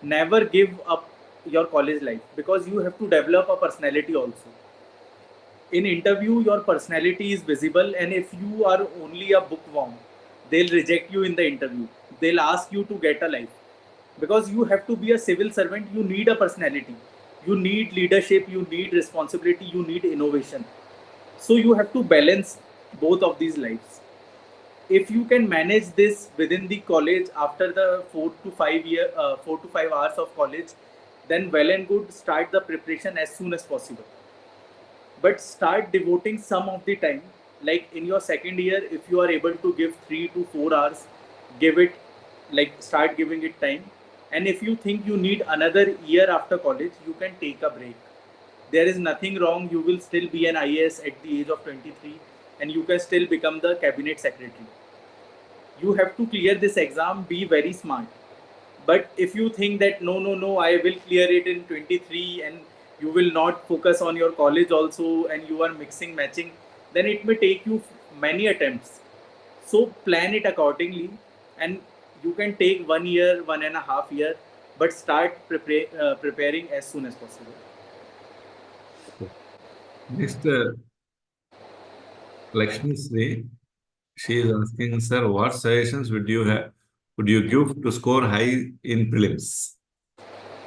Never give up your college life because you have to develop a personality also. In interview, your personality is visible, and if you are only a bookworm, they'll reject you in the interview. They'll ask you to get a life because you have to be a civil servant. You need a personality, you need leadership, you need responsibility, you need innovation. So you have to balance both of these lives. If you can manage this within the college after the 4 to 5 hours of college, then well and good. Start the preparation as soon as possible, but start devoting some of the time. Like in your second year, if you are able to give 3 to 4 hours, give it, like start giving it time. And if you think you need another year after college, you can take a break. There is nothing wrong. You will still be an IAS at the age of 23, and you can still become the cabinet secretary. You have to clear this exam, be very smart. But if you think that no, I will clear it in 23, and you will not focus on your college also, and you are mixing matching, then it may take you many attempts. So plan it accordingly, and you can take 1 year, 1.5 year, but start preparing as soon as possible. Next, Lakshmi Sri, she is asking, sir, what suggestions would you give to score high in prelims?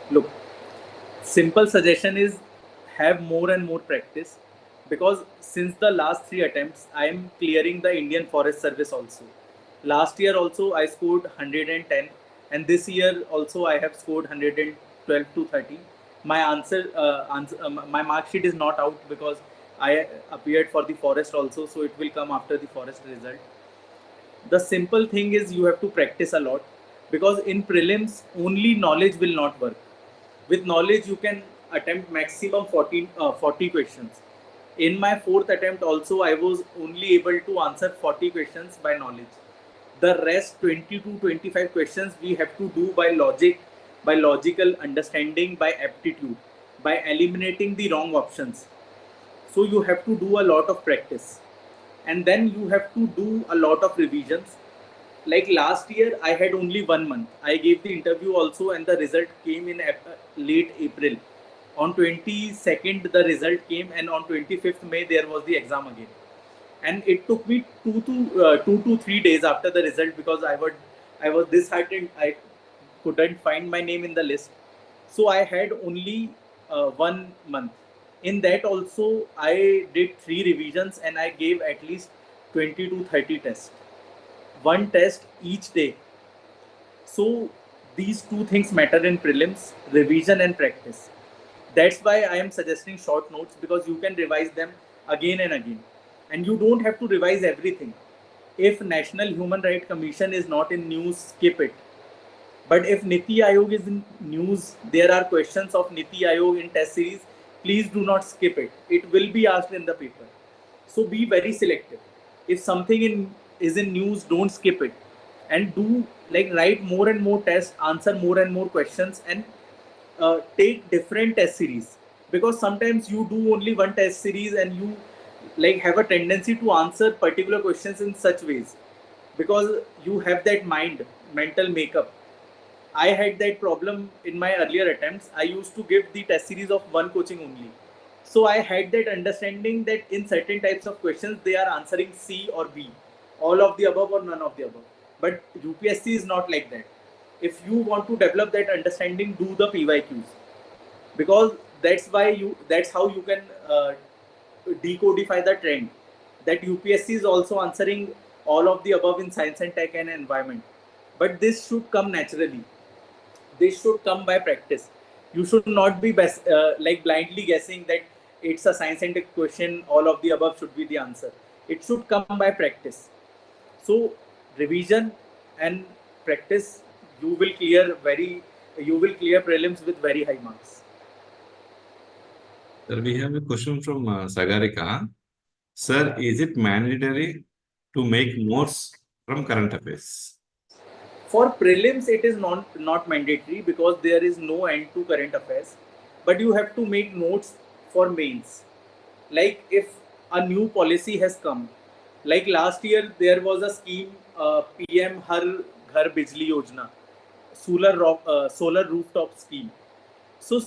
Look, simple suggestion is have more and more practice, because since the last 3 attempts I am clearing the Indian Forest Service also. Last year also I scored 110, and this year also I have scored 112 to 30. My mark sheet is not out because I appeared for the forest also, so it will come after the forest result. The simple thing is you have to practice a lot, because in prelims only knowledge will not work. With knowledge you can attempt maximum 40 questions. In my fourth attempt also I was only able to answer 40 questions by knowledge. The rest 20 to 25 questions we have to do by logic, by logical understanding, by aptitude, by eliminating the wrong options. So you have to do a lot of practice, and then you have to do a lot of revisions. Like last year I had only 1 month. I gave the interview also, and the result came in late April. On 22nd the result came, and on 25th May there was the exam again. And it took me 2 to 3 days after the result, because I was disheartened. I couldn't find my name in the list. So I had only 1 month. In that also I did 3 revisions, and I gave at least 20 to 30 tests. One test each day. So these two things matter in prelims: revision and practice. That's why I am suggesting short notes, because you can revise them again and again, and you don't have to revise everything. If National Human Rights Commission is not in news, skip it. But if Niti Aayog is in news, there are questions of Niti Aayog in test series, please do not skip it. It will be asked in the paper. So be very selective. If something in is in news, don't skip it, and do like write more and more tests, answer more and more questions, and take different test series, because sometimes you do only one test series and you like have a tendency to answer particular questions in such ways because you have that mental makeup. I had that problem in my earlier attempts. I used to give the test series of one coaching only. So I had that understanding that in certain types of questions, they are answering C or B, all of the above or none of the above. But UPSC is not like that. If you want to develop that understanding, do the PYQs, because that's how you can decodify the trend that UPSC is also answering all of the above in science and tech and environment. But this should come naturally. This should come by practice. You should not be like blindly guessing that it's a science and tech question, all of the above should be the answer. It should come by practice. So revision and practice, you will clear prelims with very high marks. Sir, we have a question from Sagarika. Sir, is it mandatory to make notes from current affairs? For prelims, it is not mandatory because there is no end to current affairs. But you have to make notes for mains. Like if a new policy has come, like last year there was a scheme, PM Har Ghar Bijli Yojana, solar rooftop scheme. So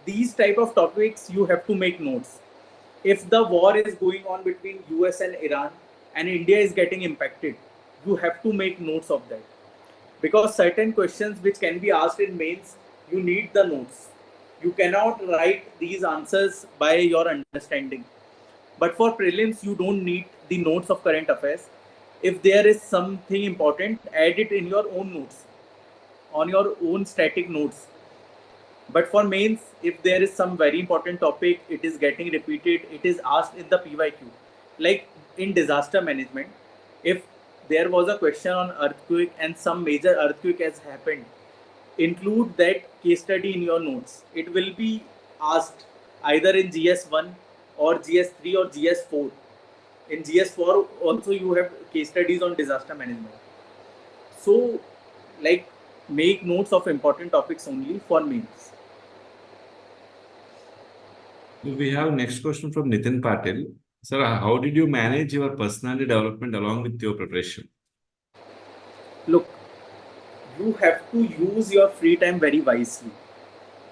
these type of topics you have to make notes. If the war is going on between US and Iran and India is getting impacted, you have to make notes of that, because certain questions which can be asked in mains, you need the notes. You cannot write these answers by your understanding. But for prelims, you don't need the notes of current affairs. If there is something important, add it in your own notes, on your own static notes. But for mains, if there is some very important topic, it is getting repeated, it is asked in the PYQ. Like in disaster management, if there was a question on earthquake and some major earthquake has happened, include that case study in your notes. It will be asked either in GS1 or GS3 or GS4. In GS4 also you have case studies on disaster management. So like make notes of important topics only for mains. We have next question from Nitin Patil. Sir, how did you manage your personality development along with your preparation? Look, you have to use your free time very wisely.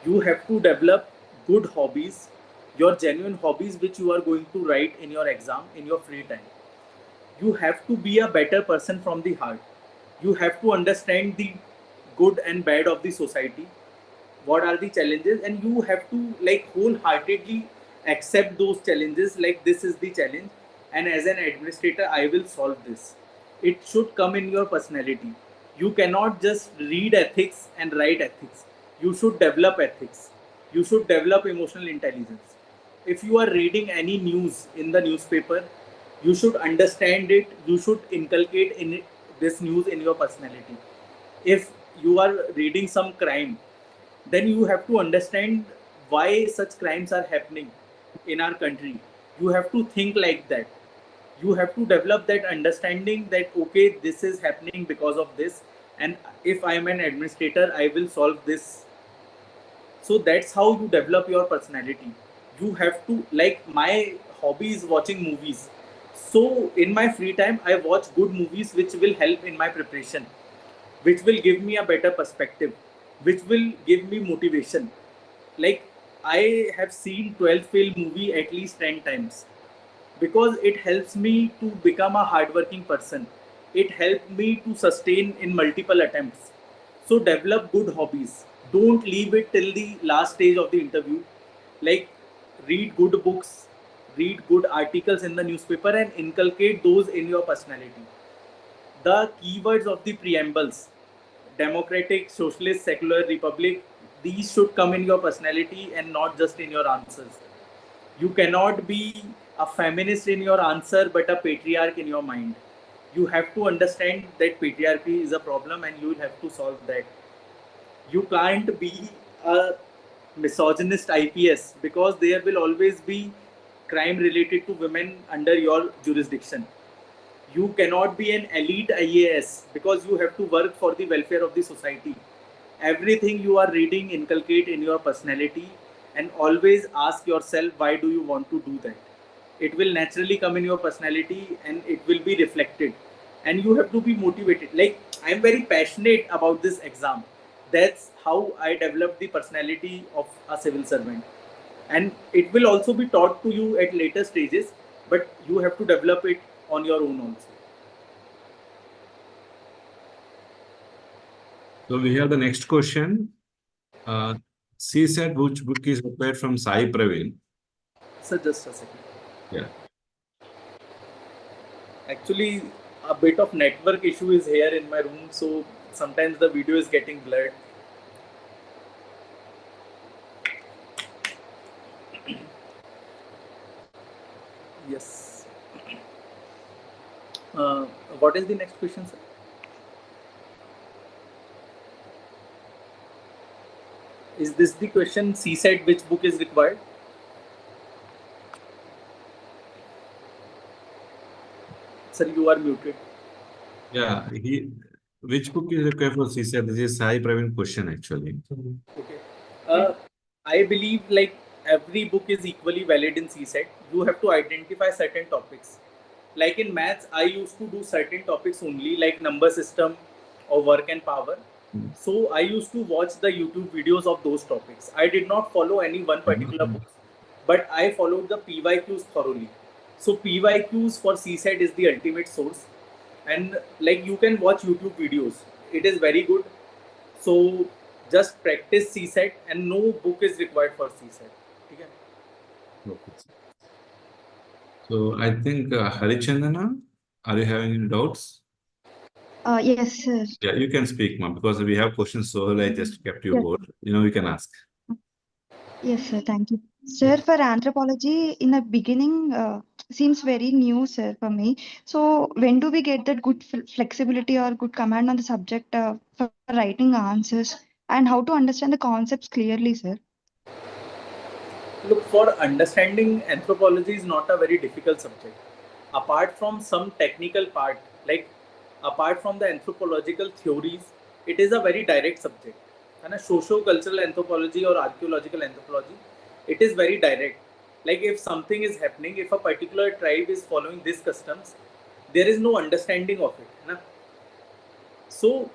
You have to develop good hobbies, your genuine hobbies which you are going to write in your exam in your free time. You have to be a better person from the heart. You have to understand the good and bad of the society, what are the challenges, and you have to like wholeheartedly accept those challenges, like this is the challenge and as an administrator I will solve this. It should come in your personality. You cannot just read ethics and write ethics. You should develop ethics. You should develop emotional intelligence. If you are reading any news in the newspaper, you should understand it. You should inculcate in it, this news in your personality. If you are reading some crime, then you have to understand why such crimes are happening in our country. You have to think like that. You have to develop that understanding that okay, this is happening because of this, and if I am an administrator, I will solve this. So that's how you develop your personality. You have to, like, my hobby is watching movies. So in my free time, I watch good movies which will help in my preparation, which will give me a better perspective, which will give me motivation. Like I have seen 12th fail movie at least 10 times because it helps me to become a hardworking person. It helped me to sustain in multiple attempts. So develop good hobbies. Don't leave it till the last stage of the interview. Like read good books, read good articles in the newspaper and inculcate those in your personality. The keywords of the preambles, democratic, socialist, secular, republic, these should come in your personality and not just in your answers. You cannot be a feminist in your answer but a patriarch in your mind. You have to understand that patriarchy is a problem and you will have to solve that. You can't be a misogynist IPS because there will always be crime related to women under your jurisdiction. You cannot be an elite IAS because you have to work for the welfare of the society. Everything you are reading inculcate in your personality, and always ask yourself, why do you want to do that? It will naturally come in your personality and it will be reflected, and you have to be motivated. Like, I am very passionate about this exam. That's how I developed the personality of a civil servant, and it will also be taught to you at later stages, but you have to develop it on your own also. So we have the next question. She said which book is required from Sai Praveen. So just a second. Yeah. Actually, a bit of network issue is here in my room, so sometimes the video is getting blurred. Yes. What is the next question, sir? Is this the question? C said which book is required? Sir, you are muted. Yeah. Which book is required for C said? This is Sai Praveen question actually. Okay. I believe like every book is equally valid in CSET. You have to identify certain topics. Like in maths, I used to do certain topics only, like number system or work and power. So I used to watch the YouTube videos of those topics. I did not follow any one particular book, but I followed the PYQs thoroughly. So PYQs for CSET is the ultimate source, and like you can watch YouTube videos. It is very good. So just practice CSET, and no book is required for CSET. Okay. Okay. So I think Harichandana, are you having any doubts? Yes, sir. Yeah, you can speak, ma'am, because we have questions, so I just kept you Yes. board. You can ask. Yes, sir. Thank you. Sir, for anthropology, in the beginning, seems very new, sir, for me. So, when do we get that good flexibility or good command on the subject for writing answers, and how to understand the concepts clearly, sir? Look, for understanding anthropology is not a very difficult subject. Apart from some technical part, like apart from the anthropological theories, it is a very direct subject. And a socio-cultural anthropology or archaeological anthropology, it is very direct. Like if something is happening, if a particular tribe is following these customs, there is no understanding of it. Na? So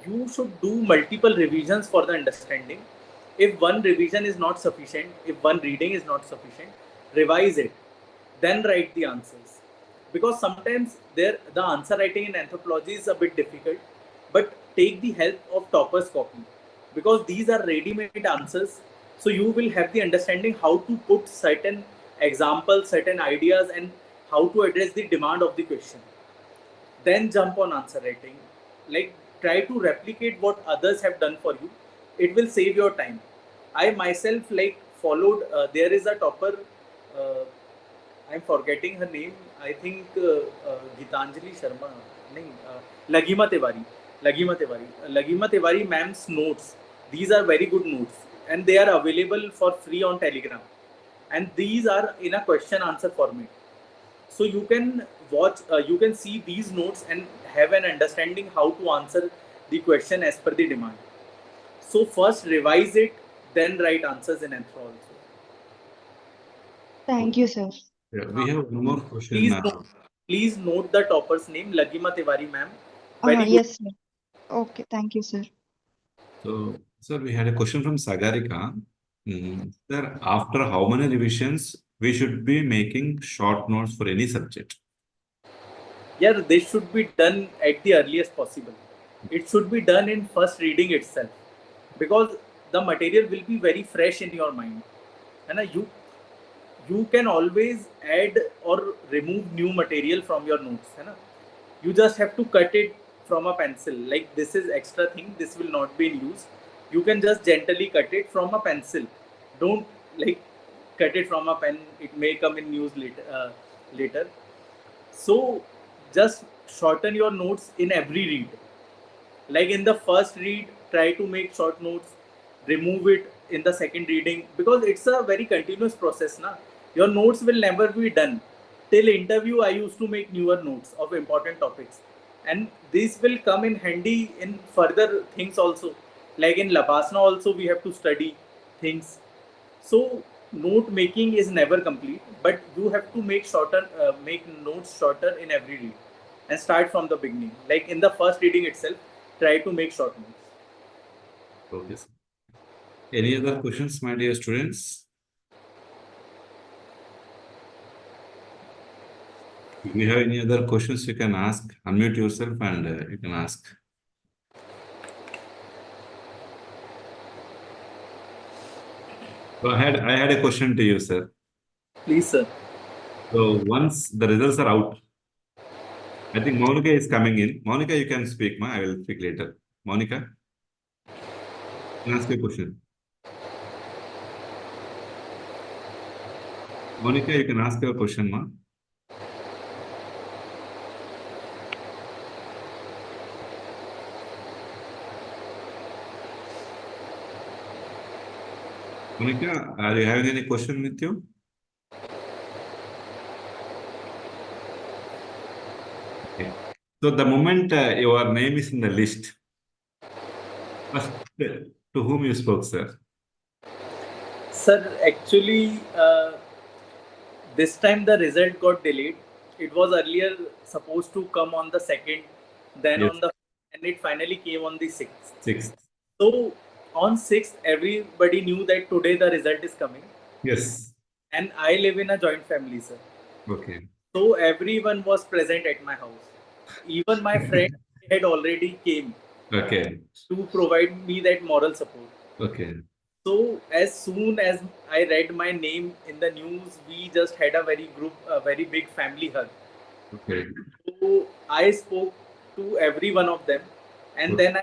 you should do multiple revisions for the understanding. If one revision is not sufficient, if one reading is not sufficient, revise it, then write the answers. Because sometimes the answer writing in anthropology is a bit difficult, but take the help of topper's copy, because these are ready-made answers. So you will have the understanding how to put certain examples, certain ideas, and how to address the demand of the question. Then jump on answer writing. Like, try to replicate what others have done for you. It will save your time. I myself like followed. There is a topper. Uh, I'm forgetting her name. I think Gitanjali Sharma. Nahin, Lagima Tiwari. Lagima Tiwari. Lagima Tiwari ma'am's notes. These are very good notes, and they are available for free on Telegram. And these are in a question answer format. So you can watch, you can see these notes and have an understanding how to answer the question as per the demand. So first revise it, then write answers in Anthro also. Thank you, sir. Yeah, we have one more question. Please note the topper's name, Lagima Tiwari ma'am. Very good. Yes, sir. Okay, thank you, sir. So, sir, we had a question from Sagarika. Sir, after how many revisions we should be making short notes for any subject? Yeah, this should be done at the earliest possible. It should be done in first reading itself, because the material will be very fresh in your mind. And you can always add or remove new material from your notes. Hai na? You just have to cut it from a pencil. Like, this is extra thing, this will not be in use. You can just gently cut it from a pencil. Don't like cut it from a pen. It may come in use later. So just shorten your notes in every read. Like in the first read, try to make short notes, remove it in the second reading, because it's a very continuous process. Na? Your notes will never be done. till interview I used to make newer notes of important topics, and these will come in handy in further things also. Like in Labasana also we have to study things. So note making is never complete, but you have to make notes shorter in every read, and start from the beginning. Like in the first reading itself, try to make short notes. Okay, sir. Any other questions, my dear students? If you have any other questions, you can ask. Unmute yourself and you can ask. So I had a question to you, sir. Please, sir. So once the results are out, I think Monica is coming in. Monica, you can speak, ma. I will speak later. Monica, you can ask a question. Monica, you can ask your question, ma. Monica, are you having any question with you? Okay. So the moment your name is in the list, first, to whom you spoke, sir? Sir, actually, this time the result got delayed. It was earlier supposed to come on the 2nd, then Yes. on the, and it finally came on the 6th. 6th. So on 6th, everybody knew that today the result is coming. Yes. And I live in a joint family, sir. Okay. So everyone was present at my house. Even my friend had already came Okay. to provide me that moral support. Okay. So as soon as I read my name in the news, we just had a very big family hug. Okay. So I spoke to every one of them, and then I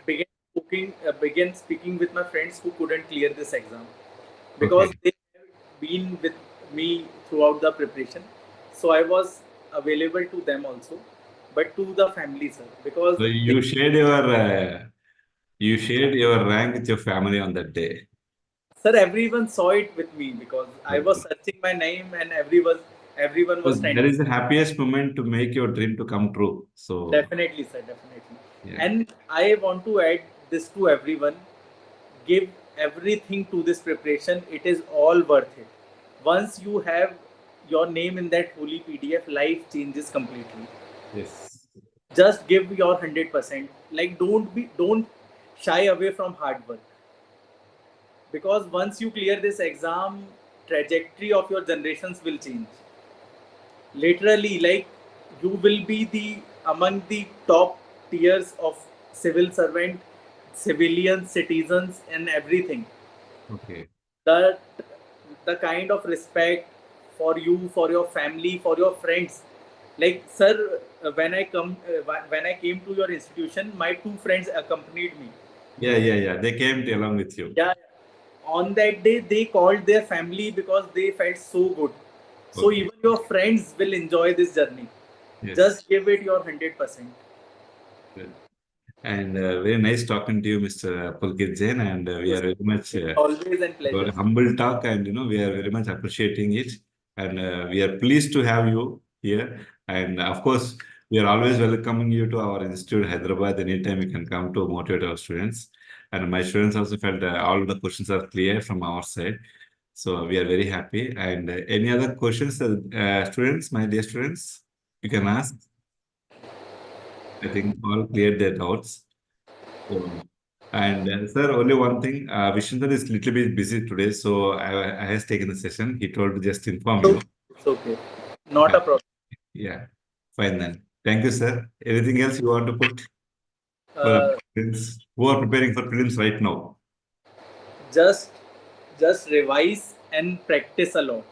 began speaking with my friends who couldn't clear this exam, because Okay. they have been with me throughout the preparation. So I was available to them also, but to the family, sir, because So you shared your rank with your family on that day. sir, everyone saw it with me, because I was searching my name and everyone was So standing. that is the happiest moment to make your dream to come true. So Definitely, sir, definitely. yeah. And I want to add this to everyone. Give everything to this preparation. It is all worth it. Once you have your name in that holy PDF, life changes completely. Yes. Just give your 100%. Like don't shy away from hard work. Because once you clear this exam, trajectory of your generations will change. Literally, like, you will be the among the top tiers of civil servant, civilians, citizens, and everything. Okay. That the kind of respect for you, for your family, for your friends. Like, sir, when I came to your institution, my two friends accompanied me. Yeah. They came along with you. Yeah. On that day, they called their family because they felt so good. So Okay. even your friends will enjoy this journey. Yes. Just give it your 100%. Good. And very nice talking to you, Mr. Pulkit Jain. And we are very much Always and pleasure. humble talk, and we are very much appreciating it. And we are pleased to have you here. And of course, we are always welcoming you to our institute, Hyderabad. Anytime you can come to motivate our students. And my students also felt all the questions are clear from our side. So we are very happy. And any other questions, students, my dear students, you can ask. I think all cleared their doubts. So, and sir, only one thing, Vishnu sir is little bit busy today, so I has taken the session. He told to just inform you. It's okay. Not a problem. Yeah, fine then. Thank you, sir. Anything else you want to put for Uh, the prelims who are preparing for prelims right now? just revise and practice a lot.